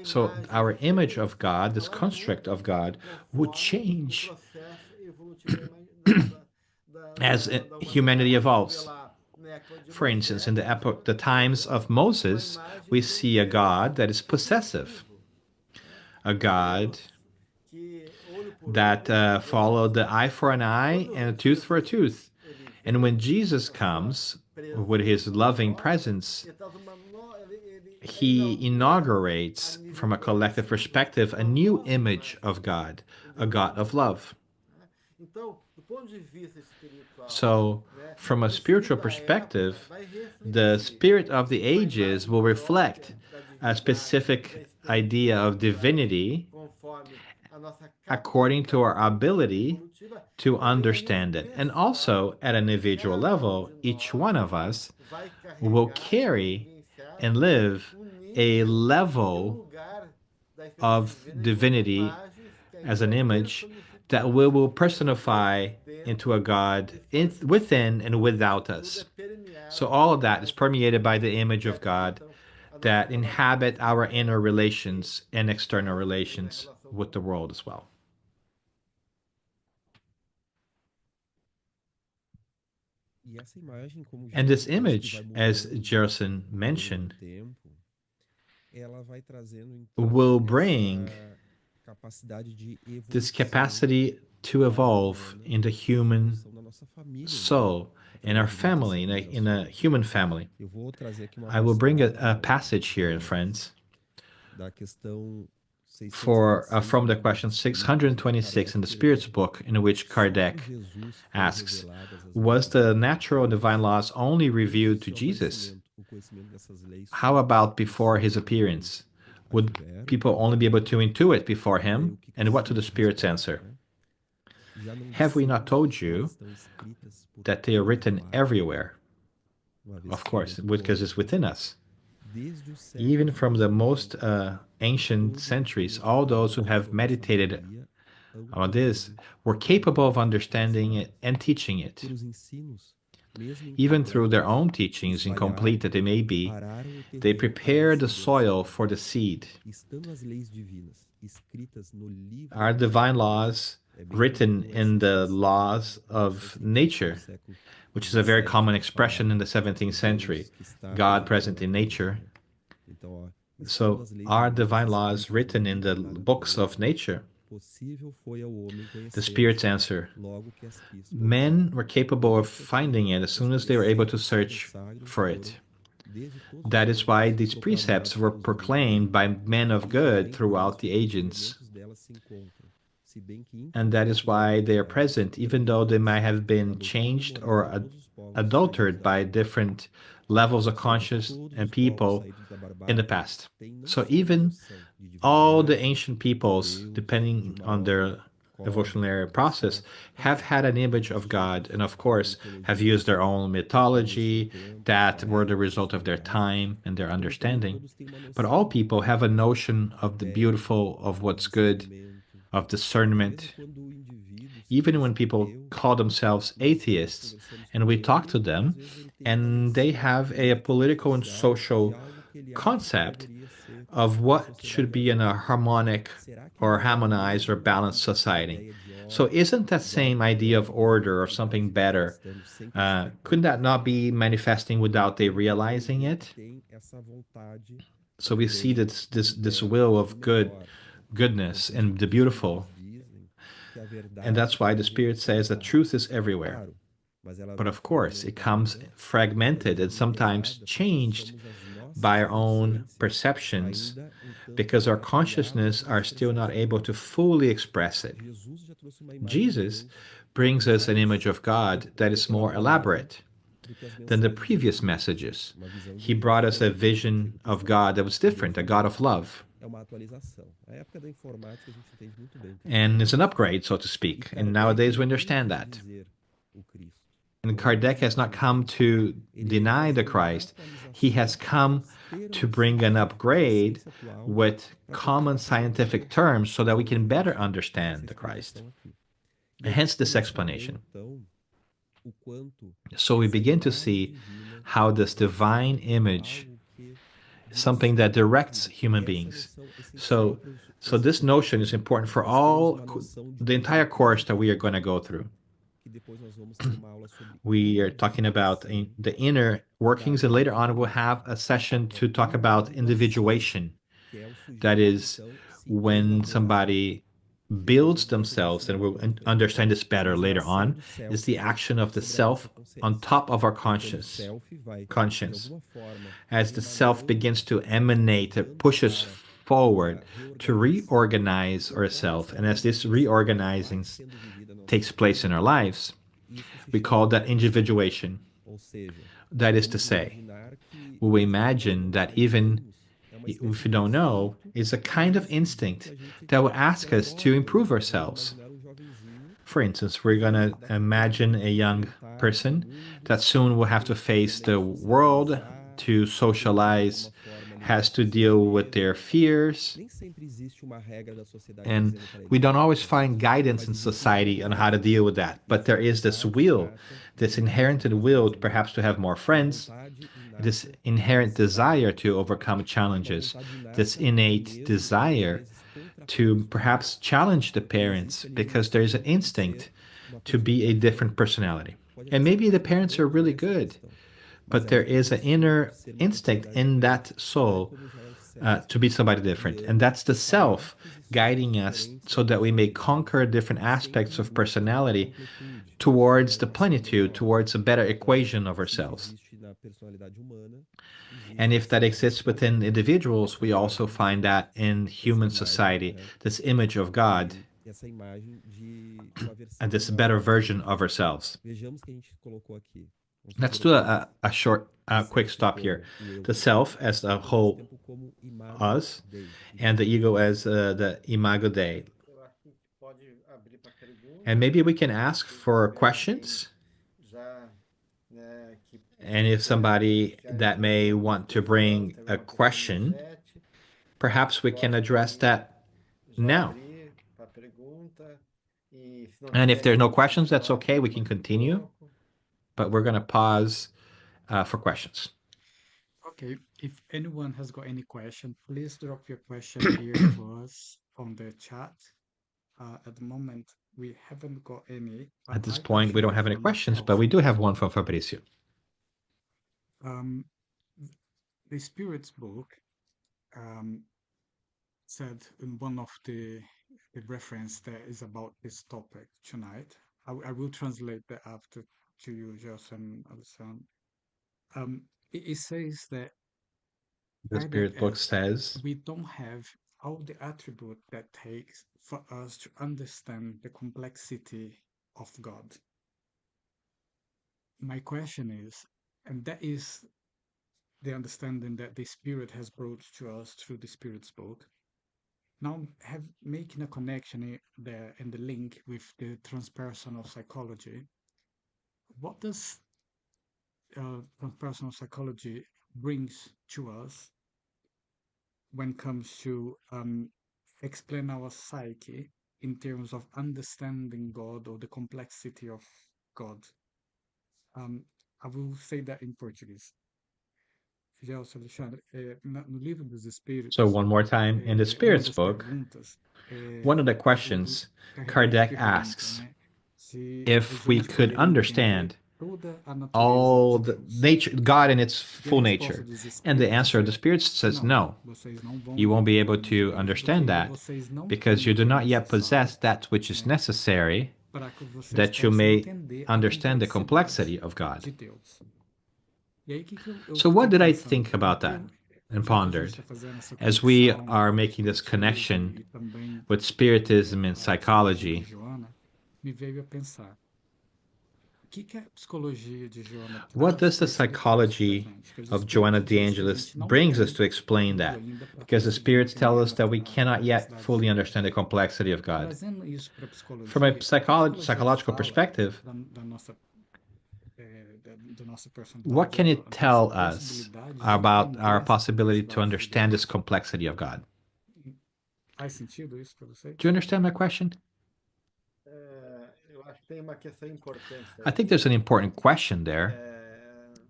So our image of God, this construct of God, would change as humanity evolves. For instance, in the times of Moses, we see a God that is possessive, a God that followed the eye for an eye and a tooth for a tooth. And when Jesus comes with his loving presence, he inaugurates, from a collective perspective, a new image of God, a God of love. So, from a spiritual perspective, the spirit of the ages will reflect a specific idea of divinity according to our ability to understand it. And also, at an individual level, each one of us will carry and live a level of divinity as an image that we will personify into a God within and without us. So all of that is permeated by the image of God that inhabit our inner relations and external relations with the world as well. And this image, as Gelson mentioned, will bring this capacity to evolve in the human soul, in our family, in a human family. I will bring a passage here, friends, from the question 626 in the Spirit's book, in which Kardec asks, was the natural and divine laws only revealed to Jesus? How about before his appearance? Would people only be able to intuit before him? And what do the spirits answer? Have we not told you that they are written everywhere? Of course, because it's within us. Even from the most ancient centuries, all those who have meditated on this were capable of understanding it and teaching it. Even through their own teachings, incomplete that they may be, they prepare the soil for the seed. Our divine laws written in the laws of nature, which is a very common expression in the 17th century, God present in nature. So our divine laws written in the books of nature. The spirits answer, men were capable of finding it as soon as they were able to search for it. That is why these precepts were proclaimed by men of good throughout the ages. And that is why they are present, even though they might have been changed or adulterated by different levels of consciousness and people in the past. So even all the ancient peoples, depending on their evolutionary process, have had an image of God, and of course have used their own mythology that were the result of their time and their understanding. But all people have a notion of the beautiful, of what's good, of discernment. Even when people call themselves atheists, and we talk to them, and they have a political and social concept of what should be in a harmonic or harmonized or balanced society. So isn't that same idea of order or something better, could that not be manifesting without they realizing it? So we see this will of goodness and the beautiful. And that's why the Spirit says that truth is everywhere. But of course, it comes fragmented and sometimes changed by our own perceptions because our consciousness are still not able to fully express it. Jesus brings us an image of God that is more elaborate than the previous messages. He brought us a vision of God that was different, a God of love. And it's an upgrade, so to speak. And nowadays we understand that. And Kardec has not come to deny the Christ. He has come to bring an upgrade with common scientific terms so that we can better understand the Christ. And hence this explanation. So we begin to see how this divine image is something that directs human beings. So this notion is important for the entire course that we are going to go through. We are talking about the inner workings, and later on we'll have a session to talk about individuation. That is when somebody builds themselves, and we'll understand this better later on, is the action of the self on top of our conscience. As the self begins to emanate, it pushes forward to reorganize ourselves, and as this reorganizing takes place in our lives, we call that individuation. That is to say, we imagine that even if you don't know, is a kind of instinct that will ask us to improve ourselves. For instance, we're going to imagine a young person that soon will have to face the world, to socialize, has to deal with their fears. And we don't always find guidance in society on how to deal with that. But there is this will, this inherent will perhaps to have more friends, this inherent desire to overcome challenges, this innate desire to perhaps challenge the parents because there's an instinct to be a different personality. And maybe the parents are really good, but there is an inner instinct in that soul to be somebody different. And that's the self guiding us so that we may conquer different aspects of personality towards the plenitude, towards a better equation of ourselves. And if that exists within individuals, we also find that in human society, this image of God and this better version of ourselves. Vamos Let's fazer do aqui a short, o quick self stop here. como o eu The self as the e ao mesmo whole tempo como imago us, Dei, and the imago ego Dei. as the imago Dei. Eu acho que a gente pode abrir para And perguntas, maybe we né? can ask Se for tiver alguém questions. já, né, que And if queira somebody enviar that alguma may pergunta, want por to favor, bring tem a alguma coisa aí no question, chat. A perhaps gente we can pode address daí that já now. abrir para pergunta. E se não And if tiver, there are a gente no pode questions, that's continuar okay. We can mais um continue, pouco. but we're going to pause for questions. Okay, if anyone has got any question, please drop your question here to us on the chat. At the moment, we haven't got any, but At this I can point, we don't share have any one questions, but myself. we do have one from Fabrício. The Spirit's book said in one of the reference that is about this topic tonight. I will translate that after to you, Gelson and Alexandre. It says that The Spirit book says, we don't have all the attribute that takes for us to understand the complexity of God. My question is, and that is the understanding that the Spirit has brought to us through the Spirit's book. Now, making a connection there and the link with the transpersonal psychology, what does transpersonal psychology brings to us when it comes to explain our psyche in terms of understanding God or the complexity of God? I will say that in Portuguese. Gelson, Alexandre, no livro dos Espíritos, so one more time, in the uma Spirit's das book, perguntas, one of the o questions Kardec Kardec pergunta, asks né, se a if we gente could poderia entender understand toda a natureza all de the Deus. nature, God in its E a full resposta nature. dos And the Espíritos answer of the é Spirit says não, no. vocês não vão You won't be able entender to porque understand ainda that vocês não because têm you o do que é not yet necessário, possess that which is né, necessary para que vocês that you possam may entender a understand the complexidade complexity of God. de Deus. E aí, o que eu So, fiquei what did I pensando? think about that and Já que a gente pondered está fazendo essa as we conexão are com o making this Espiritismo connection e também with Spiritism and a psicologia de psychology? Joana, me veio a pensar, o que a psicologia de Joana What traz does the para explicar isso para a psychology gente? Que os of Joanna Espíritos de diz que a Angelis gente não brings us tem to explain tudo that? ainda para Because the conseguir spirits tell entender us that we a cannot yet complexidade de fully Deus. understand the complexity of God. Trazendo isso para a From a psicologia, o que a psicologia psychological fala perspective, da nossa da nossa what personalidade, can it a nossa tell us possibilidade de about our entender essa possibility to complexidade de understand this Deus. complexity of God? Faz sentido isso para você? Do you understand my question? Eu acho que tem uma questão importante I think aí, there's an important question there,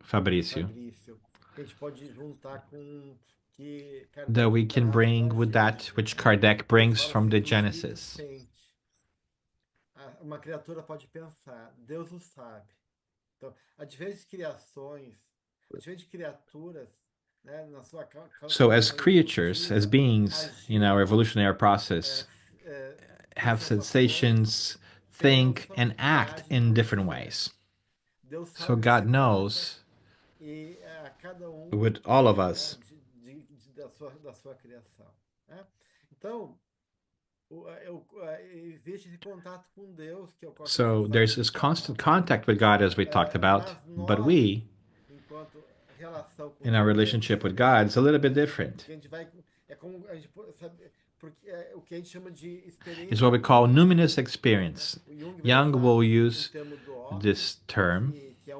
Fabrício, Fabrício, que a gente pode juntar com que that we Kardec can traz bring da with that Gênesis, which né? Kardec Ele brings fala from assim the que o espírito Genesis. sente. Uma criatura pode pensar, Deus o sabe. Então, há diferentes criações, há diferentes criaturas, né, na sua So, as condição creatures, as evolutiva, beings in our agirem, evolutionary process, ter have sensações, sensations, think, pensam and e act agem in como different quiser. ways. Deus So, sabe o que se God passa knows e a cada with all of né, us. da sua criação. Né? Então, existe esse contato com Deus que ocorre So, there's this constant contact with God, as we talked about, mas but nós, we, enquanto relação com in our Deus, é relationship with God, diferente. is a little bit Né? different. Porque a gente vai. É como a gente sabe, porque é o que a gente chama de It's experiência what we call luminosa. numinous Né? experience. O Jung vai Jung usar will um use termo do Otto, this term, que é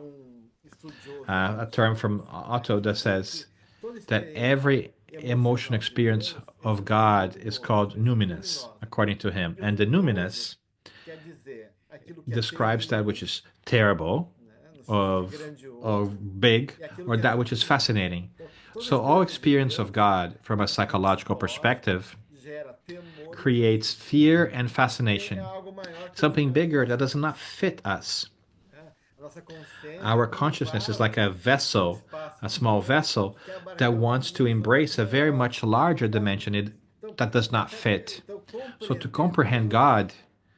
estudioso a term antigo from da Otto psicanálise, that que diz says que toda that experiência every emotional emocional de experience Deus é of chamada de God is luminoso, called experiência numinous, luminosa. according to him. E o And the luminoso numinous quer dizer aquilo que é describes that which terrível, is terrible, né, no sentido de of grandioso, big, e aquilo or que é that which is fascinante. fascinating. Então, toda So all experiência de experience of Deus, God from a na questão psychological psicológica, perspective gera temor e creates fascínio, fear and porque é fascination, algo maior que nos something bigger that does compreende. not fit us. Né? A nossa consciência é Our como um consciousness is like vaso a no vessel, espaço a small pequeno vessel que quer that abarcar uma wants to dimensão embrace a very maior. much larger Tá? dimension Então, that does not fit. então, So to compreender comprehend Deus God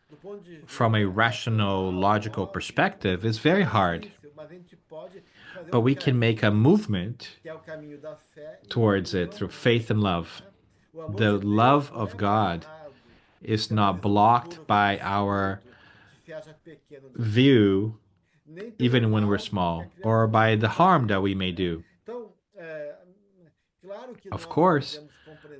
do ponto de from a vista rational, racional, logical lógico, perspective is é very hard, difícil, mas a gente pode fazer but um we can make a caminho movement que é o caminho da fé towards e do it through amor. faith and love. Né? O amor The de Deus love não é of God amarrado, is que é uma not visão blocked turva do by our espírito que se acha pequeno diante de Deus. view even when we're small, or by the harm that we may do. Of course,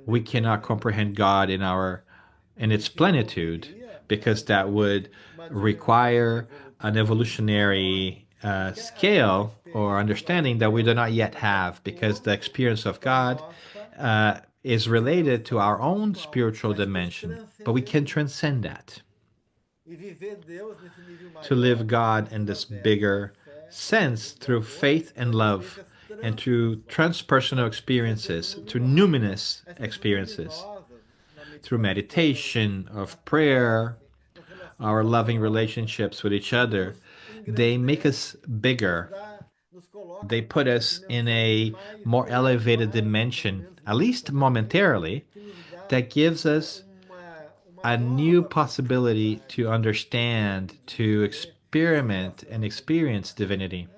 we cannot comprehend God in its plenitude, because that would require an evolutionary scale or understanding that we do not yet have, because the experience of God is related to our own spiritual dimension, but we can transcend that. To live God in this bigger sense through faith and love, and through transpersonal experiences, through numinous experiences, through meditation, of prayer, our loving relationships with each other. They make us bigger. They put us in a more elevated dimension, at least momentarily, that gives us a new possibility to understand, to experiment and experience divinity.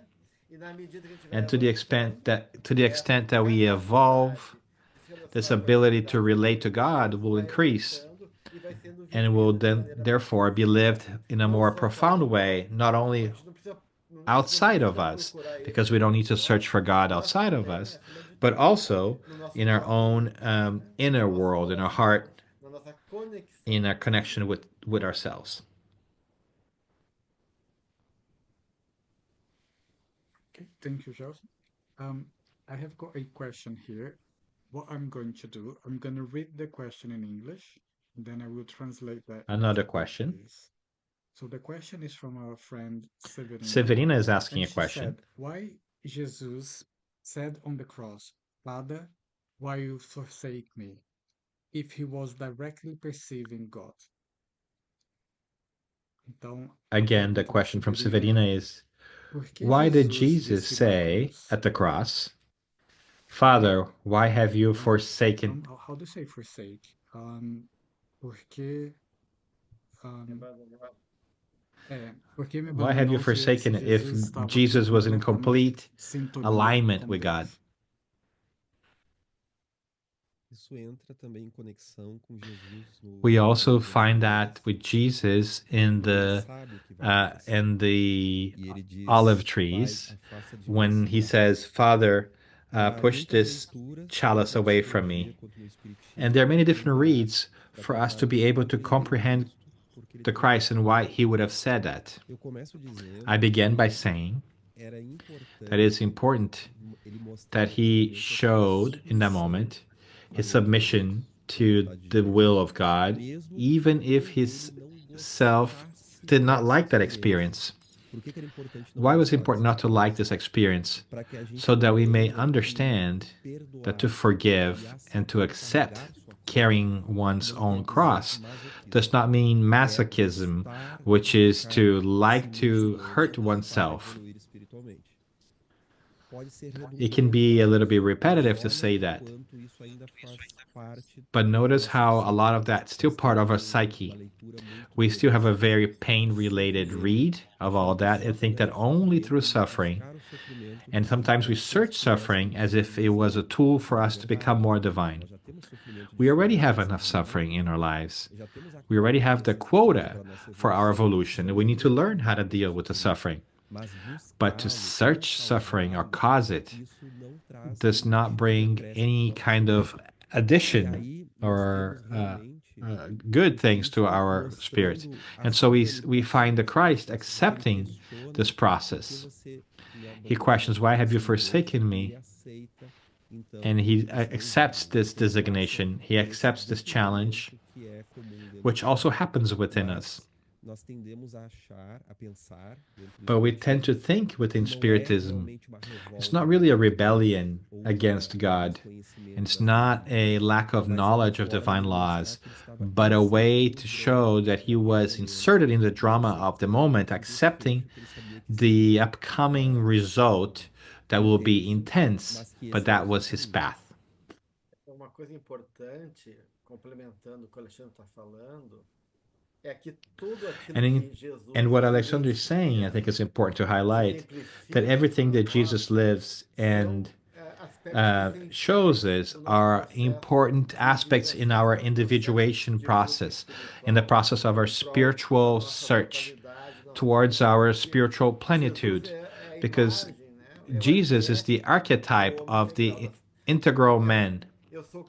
And to the extent that we evolve, this ability to relate to God will increase, and will then therefore be lived in a more profound way, not only outside of us, because we don't need to search for God outside of us, but also in our own inner world, in our heart, in our connection with ourselves. Okay, thank you, Gelson. I have got a question here. What I'm going to do, I'm going to read the question in English, and then I will translate that Another into question. Portuguese. So the question is from our friend Severina. Severina is asking And a she question. said, why Jesus said on the cross, Father, why you forsake me, if he was directly perceiving God? Então, a Again, the pergunta da question from Severina Severina é, is, por que why did Jesus Jesus disse na say cruz, at the cross, Father, why have you não, forsaken? how do you say forsake? Porque porque me Why have you abandonou se forsaken it if Jesus estava Jesus was in completamente complete sintonia alignment com with God? Deus. Isso entra também em conexão com Jesus no We Evangelho also de find Mateus, that with Jesus in porque ele the sabe o que vai acontecer. the E ele diz, olive Pai, trees, afasta de mim when esse he cálice. says, Father, Há push muitas this leituras chalice para away from discernir me. quanto o Espírito And there are many different lembrar, reads para for us to tentarmos be able to compreender comprehend Cristo, porque ele the tem um Christ and why he would have said that. Eu começo dizendo I began by que saying era that it's importante important ele mostrar that naquele he momento a sua showed in that submissão moment à his vontade de Deus, submission à to vontade de the will Jesus, of God, mesmo even if quando ele his não self gostasse did not dessa like that experiência. experience. Por que era importante não Why was it gostar important dessa not to like experiência? this experience? Para que a gente So that we may aprenda que understand that to perdoar e forgive and to aceitar accept carregar sua cruz carrying one's não own quer dizer cross masoquismo, does not mean é masochism, gostar which de is ficar to se like to hurt mostrando para oneself. evoluir espiritualmente. Pode ser It can redundante be a falar little bit isso, mas repetitive to olha say o that. quanto isso ainda faz parte But da notice nossa how a lot of psique. that's still Nós part temos of our uma psyche. leitura muito We still have a dolorosa. very pain-related Sofrer, read of achando all que that and sofre think não that é only through sofrimento e suffering, buscar o sofrimento and sometimes we como se search esse pudesse suffering as if it reduzir was a Deus. tool for Não é us to become verdade. more divine. Nós já temos sofrimento de We already sobra have para enough sermos suffering divinos. in our lives. Já temos a We already have the carga necessária quota para a nossa for our evolução. evolution, and Só we need to learn how enfrentar to deal o with the sofrimento. suffering. Mas But to buscá-lo ou search suffering or causá-lo, cause it isso não traz does nenhum not tipo de bring acréscimo any para nossa kind vida. of E addition aí nós or temos realmente good o things to Cristo our spirit. mostrando a And so soberania do we find the processo, Christ porque ele accepting this questiona por que process. você me He abandona, questions, por why que have you você me deixa, forsaken e ele me? aceita então And he esse accepts desafio, this essa provação, designation. He esse accepts this challenge, definhamento que é comum dentro which de also nós. happens within us. Mas nós tendemos a achar, a pensar dentro do But we tend to espiritismo think que within não é Spiritism, realmente uma it's revolta not really a contra Deus rebellion ou against um God, and desconhecimento it's das leis not a divinas, lack of mas é uma knowledge of forma divine de mostrar laws, que ele estava but a way inserido no to show drama that he daquele was momento inserted in the e drama of the aceitando moment, aquele accepting desfecho que ele sabia que the seria upcoming result that will be intenso, intense, mas que but esse era o that seu was his caminho. path. Uma coisa importante, complementando o que o Alexandre está falando, é que tudo aquilo que And Jesus what Alexandre is saying, I vivencia, think is important to highlight, that exemplifica everything para that Jesus nós, lives and são aspectos shows essenciais us no nosso are processo important de aspects in individuação, our no nosso processo individuation de busca process, in the espiritual process of our em prol da spiritual nossa search, totalidade, da towards our spiritual plenitude, because Jesus is the archetype of the integral man,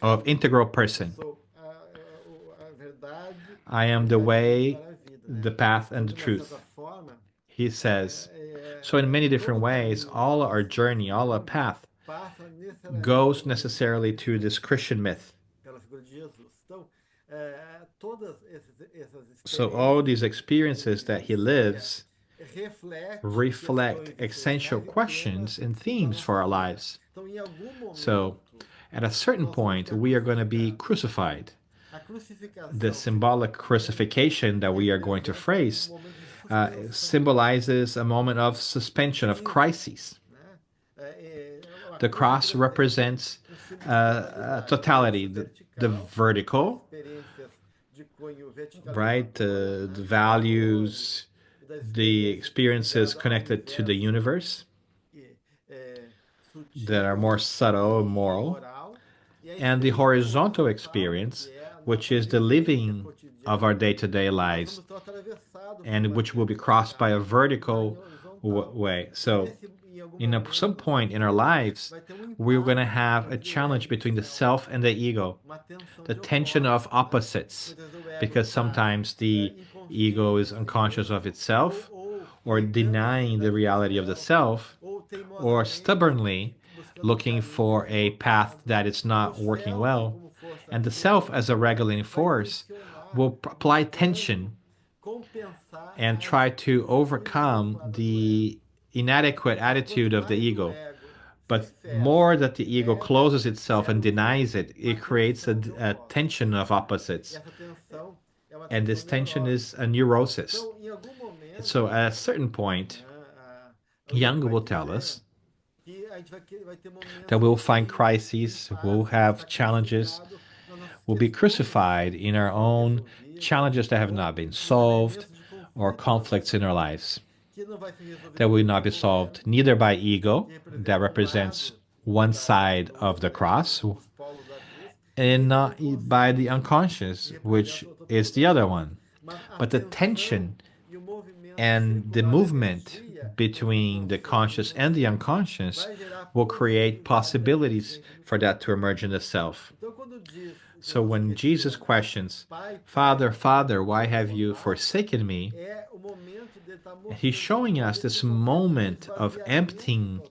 of integral person. I am the way, the path, and the truth, he says. So in many different ways, all our journey, all our path goes necessarily to this Christian myth. So all these experiences that he lives reflect essential questions and themes for our lives. So at a certain point, we are going to be crucified. The symbolic crucifixion that we are going to phrase symbolizes a moment of suspension, of crisis. The cross represents totality, the vertical, right? The values, the experiences connected to the universe that are more subtle and moral, and the horizontal experience, which is the living of our day-to-day lives, and which will be crossed by a vertical way. So some point in our lives, we're going to have a challenge between the self and the ego, the tension of opposites, because sometimes the ego is unconscious of itself, or denying the reality of the self, or stubbornly looking for a path that is not working well. And the self, as a regulating force, will apply tension and try to overcome the inadequate attitude of the ego. But more that the ego closes itself and denies it, it creates a tension of opposites. And this tension is a neurosis. So at a certain point, Jung will tell us that we'll find crises, we'll have challenges, we'll be crucified in our own challenges that have not been solved, or conflicts in our lives that will not be solved neither by ego, that represents one side of the cross, and not by the unconscious, which is the other one. But the tension and the movement between the conscious and the unconscious will create possibilities for that to emerge in the self. So when Jesus questions, Father, Father, why have you forsaken me? He's showing us this moment of emptiness,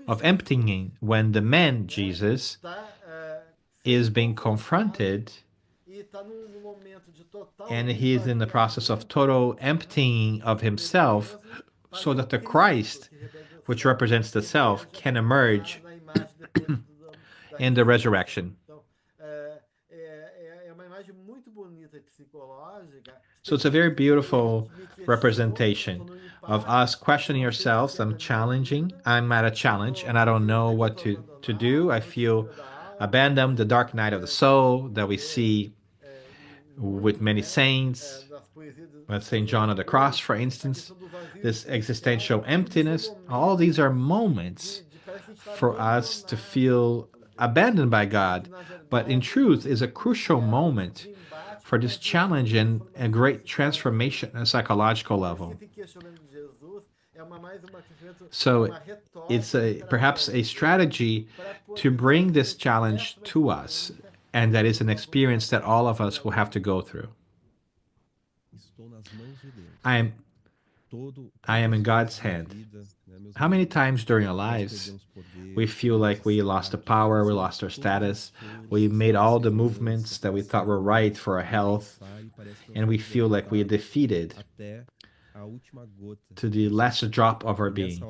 of emptying, when the man, Jesus, is being confronted, and he is in the process of total emptying of himself, so that the Christ, which represents the self, can emerge in the resurrection. So it's a very beautiful representation of us questioning ourselves. I'm at a challenge, and I don't know what to do. I feel abandoned, the dark night of the soul that we see with many saints, with St. John of the Cross, for instance, this existential emptiness. All these are moments for us to feel abandoned by God, but in truth is a crucial moment for this challenge and a great transformation at a psychological level. So it's perhaps a strategy to bring this challenge to us, and that is an experience that all of us will have to go through. I am in God's hand. How many times during our lives we feel like we lost the power, we lost our status, we made all the movements that we thought were right for our health, and we feel like we are defeated to the last drop of our being.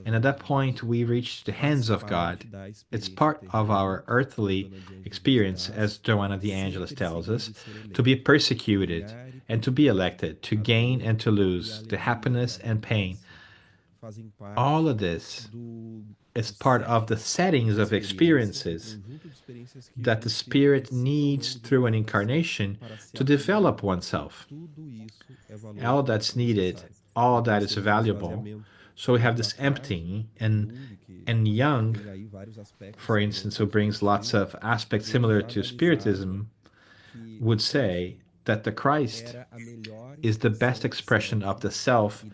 And at that point, we reach the hands of God. It's part of our earthly experience, as Joanna the Angelis tells us, to be persecuted and to be elected, to gain and to lose, the happiness and pain. All of this is part of the settings of experiences that the spirit needs through an incarnation to develop oneself. All that's needed, all that is valuable. So we have this emptying, and Jung, for instance, who brings lots of aspects similar to Spiritism, would say that the Christ is the best expression of the self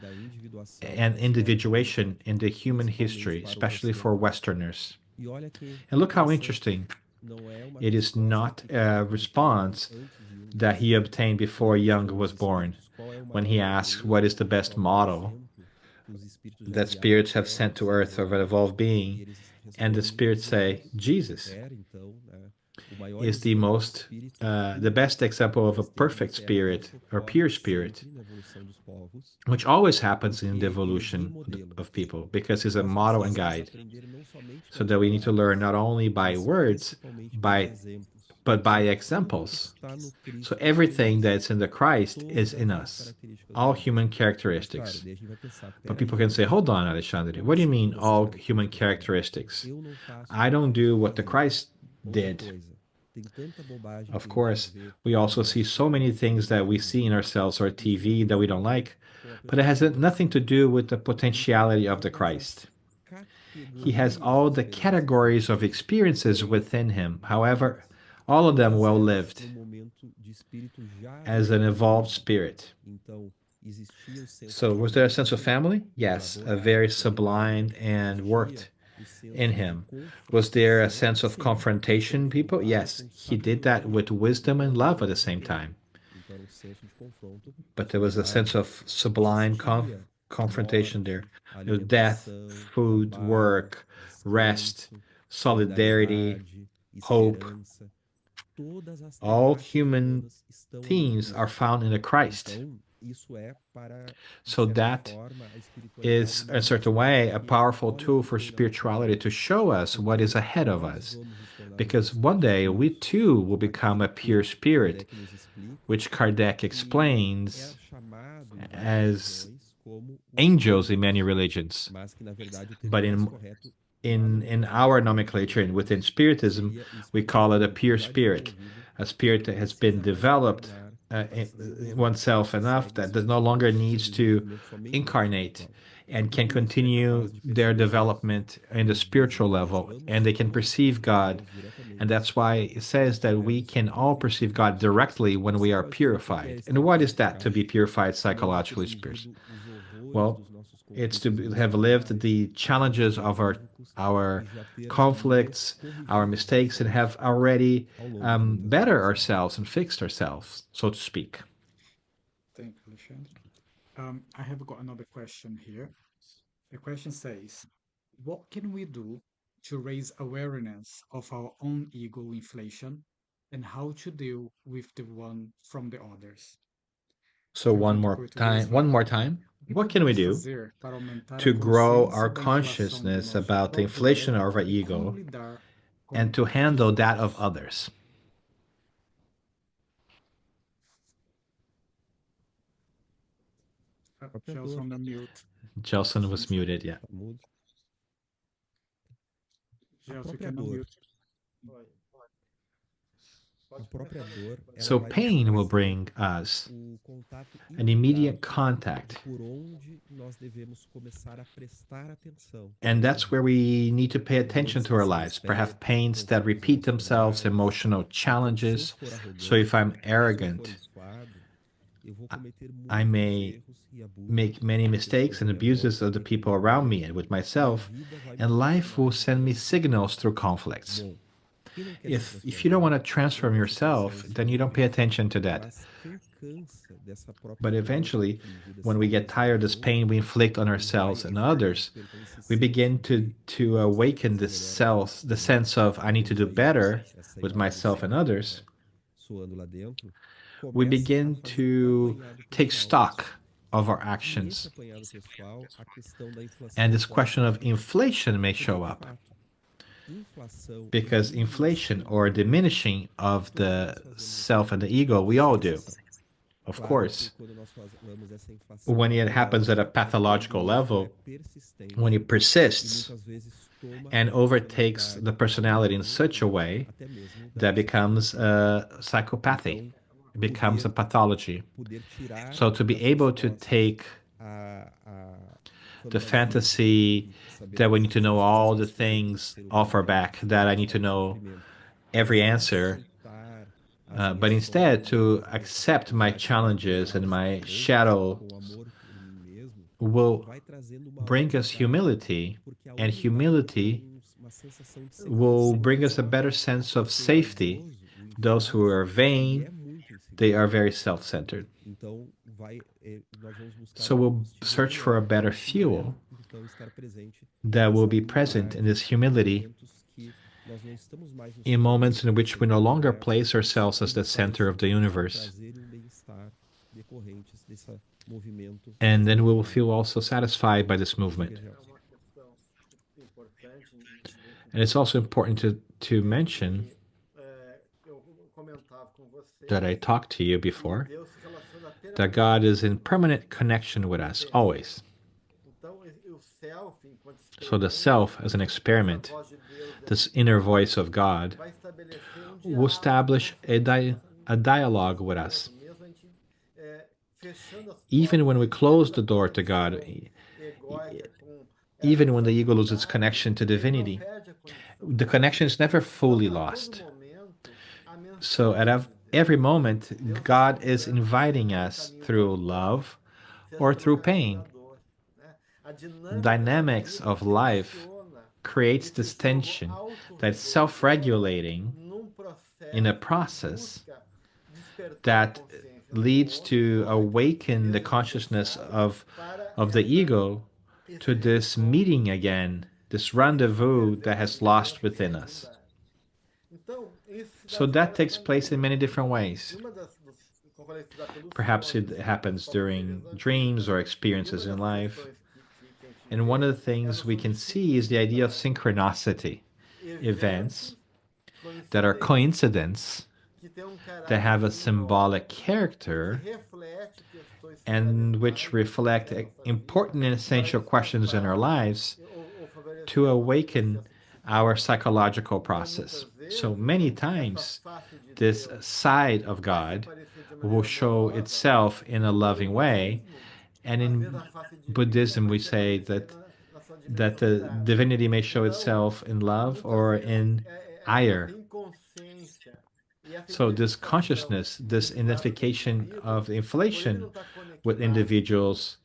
and individuation in the human history, especially for Westerners. And look how interesting. It is not a response that he obtained before Jung was born, when he asks what is the best model that spirits have sent to earth of an evolved being, and the spirits say, Jesus is the best example of a perfect spirit or pure spirit, which always happens in the evolution of people, because it's a model and guide. So that we need to learn not only by words, but by examples. So everything that's in the Christ is in us, all human characteristics. But people can say, hold on, Alexandre, what do you mean all human characteristics? I don't do what the Christ did. Of course, we also see so many things that we see in ourselves or TV that we don't like, but it has nothing to do with the potentiality of the Christ. He has all the categories of experiences within him, however, all of them well lived as an evolved spirit. So was there a sense of family? Yes, a very sublime and worked in him. Was there a sense of confrontation, people? Yes, he did that with wisdom and love at the same time. But there was a sense of sublime confrontation there. Death, food, work, rest, solidarity, hope. All human themes are found in the Christ. So that is, in a certain way, a powerful tool for spirituality to show us what is ahead of us. Because one day we too will become a pure spirit, which Kardec explains as angels in many religions. But in our nomenclature and within Spiritism, we call it a pure spirit, a spirit that has been developed oneself enough that no longer needs to incarnate and can continue their development in the spiritual level, and they can perceive God. And that's why it says that we can all perceive God directly when we are purified. And what is that, to be purified psychologically, spiritually? Well, it's to have lived the challenges of our conflicts, our mistakes, and have already better ourselves and fixed ourselves, so to speak. Thank you, Alexandre. I have got another question here. The question says, what can we do to raise awareness of our own ego inflation and how to deal with the one from the others? So one more time. What can we do to grow our consciousness about the inflation of our ego and to handle that of others? Gelson on mute. Gelson was muted, yeah. Gelson, you can unmute. So pain will bring us an immediate contact. And that's where we need to pay attention to our lives. Perhaps pains that repeat themselves, emotional challenges. So if I'm arrogant, I may make many mistakes and abuses of the people around me and with myself, and life will send me signals through conflicts. If you don't want to transform yourself, then you don't pay attention to that. But eventually, when we get tired of this pain we inflict on ourselves and others, we begin to awaken the sense of I need to do better with myself and others. We begin to take stock of our actions. And this question of inflation may show up. Because inflation or diminishing of the self and the ego, we all do. Of course, when it happens at a pathological level, when it persists and overtakes the personality in such a way that becomes a psychopathy, it becomes a pathology. So to be able to take the fantasy that we need to know all the things off our back, that I need to know every answer, but instead to accept my challenges and my shadow will bring us humility, and humility will bring us a better sense of safety. Those who are vain, they are very self-centered. So we'll search for a better fuel that will be present in this humility in moments in which we no longer place ourselves as the center of the universe. And then we will feel also satisfied by this movement. And it's also important to mention that I talked to you before, that God is in permanent connection with us, always. So the self as an experiment, this inner voice of God, will establish a dialogue with us. Even when we close the door to God, even when the ego loses its connection to divinity, the connection is never fully lost. So at every moment, God is inviting us through love or through pain. Dynamics of life creates this tension that's self-regulating in a process that leads to awaken the consciousness of the ego to this meeting again, this rendezvous that has lost within us. So that takes place in many different ways. Perhaps it happens during dreams or experiences in life. And one of the things we can see is the idea of synchronicity, events that are coincidence, that have a symbolic character, and which reflect important and essential questions in our lives to awaken our psychological process. So many times, this side of God will show itself in a loving way, and in Buddhism we say that the divinity may show itself in love or in ire. So this consciousness, this identification of inflation with individuals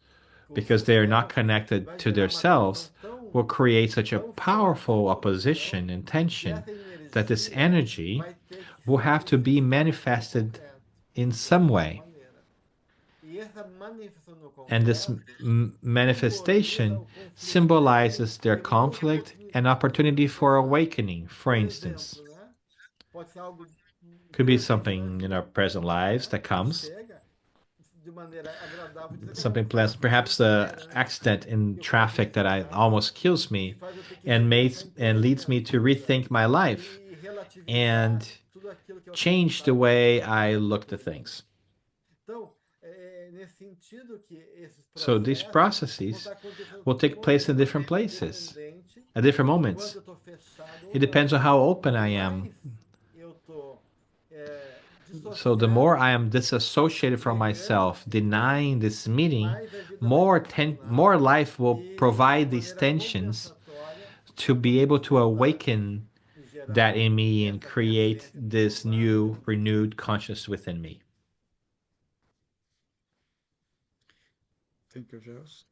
because they are not connected to themselves will create such a powerful opposition and tension that this energy will have to be manifested in some way. And this manifestation symbolizes their conflict and opportunity for awakening, for instance. Could be something in our present lives that comes, something pleasant, perhaps the accident in traffic that almost kills me and leads me to rethink my life and change the way I look at things. So these processes will take place in different places, at different moments. It depends on how open I am. So the more I am disassociated from myself, denying this meeting, more life will provide these tensions to be able to awaken that in me and create this new, renewed consciousness within me. Thank you, Gels.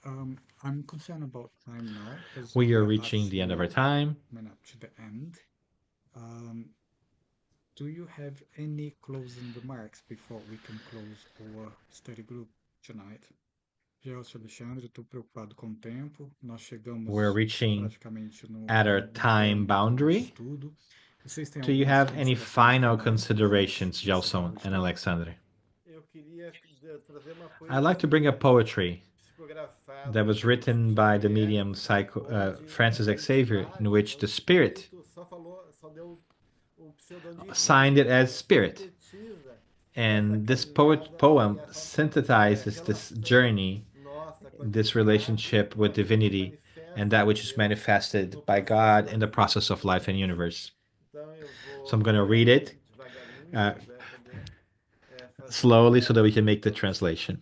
I'm concerned about time now, as We are reaching the end of our time. Up to the end. Do you have any closing remarks before we can close our study group tonight? Gelson, Alexandre, estou preocupado com o tempo. Nós chegamos We're reaching praticamente no at our time boundary. Do you have any final considerations, Gelson and Alexandre? I'd like to bring up poetry that was written by the medium Francis Xavier, in which the spirit signed it as Spirit. And this poem synthesizes this journey, this relationship with divinity, and that which is manifested by God in the process of life and universe. So I'm going to read it slowly so that we can make the translation.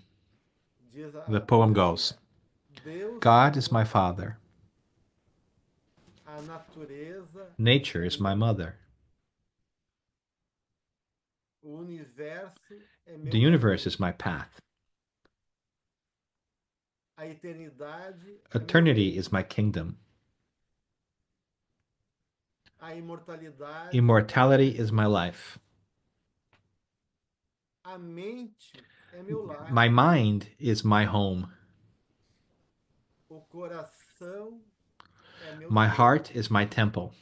The poem goes, God is my father. Nature is my mother. O universo é meu The universe caminho. is my path. A eternidade é meu Eternity reino. is my kingdom. A imortalidade Immortality é is minha my vida. life. A mente é meu lar. My mind is my home. O coração é meu My templo. heart is my temple.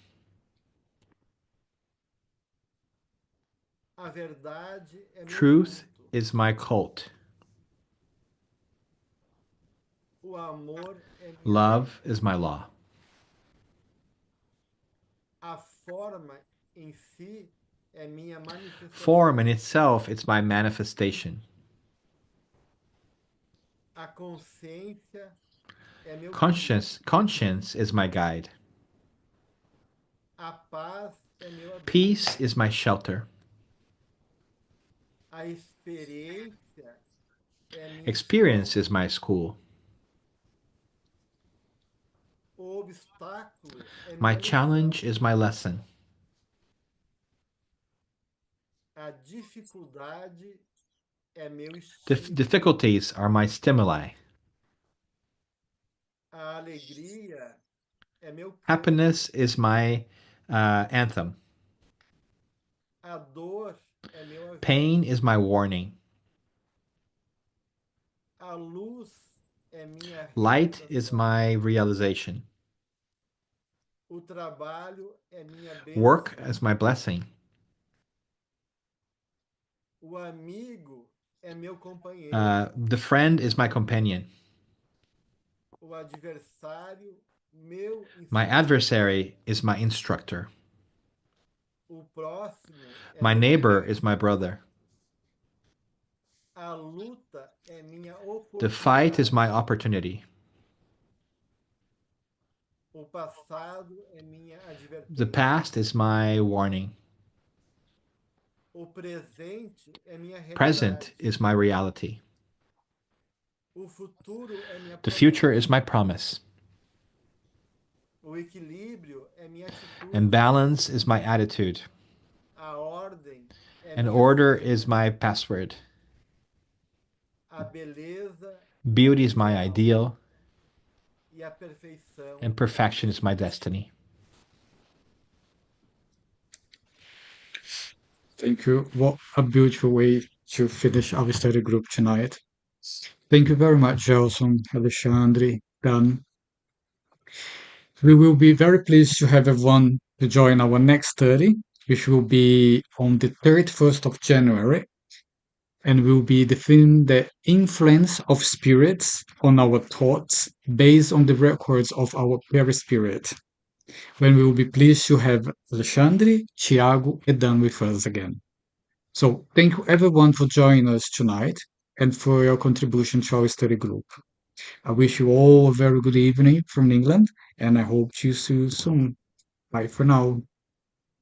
A verdade é meu Truth culto. is my cult. O amor é minha Love lei. is my law. A forma em si é minha Form in manifestação. itself is my manifestation. A consciência é meu guia. Conscience is my guide. A paz é meu abrigo. Peace is my shelter. A experiência é minha Experience escola. is my school. O obstáculo é My minha challenge lição. is my lesson. A dificuldade é meu estímulo. Difficulties are my stimuli. A alegria é meu canto. Happiness is my anthem. A dor é meu aviso. Pain is my warning. A luz é minha Light is realização. my realization. O trabalho é minha Work bênção. is my blessing. O amigo é meu companheiro. The friend is my companion. O adversário, meu My instrutor. adversary is my instructor. O próximo é My meu neighbor irmão. is my brother. A luta é minha The fight is oportunidade. my opportunity. O passado é minha The advertência. past is my warning. O presente é minha realidade. Present is my reality. O futuro é minha The promessa. future is my promise. O equilíbrio é minha atitude. And balance is my attitude. A ordem é And minha order senha. is my password. A beleza Beauty é is my minha alma. ideal. E a perfeição And perfection is my destiny. Thank you. What a beautiful way to finish our study group tonight. Thank you very much, Gelson, Alexandre, Dan. We will be very pleased to have everyone to join our next study, which will be on the 31st of January, and will be defining the influence of spirits on our thoughts based on the records of our perispirit, when we will be pleased to have Alexandre, Tiago, and Dan with us again. So thank you everyone for joining us tonight and for your contribution to our study group. I wish you all a very good evening from England, and I hope to see you soon. Bye for now.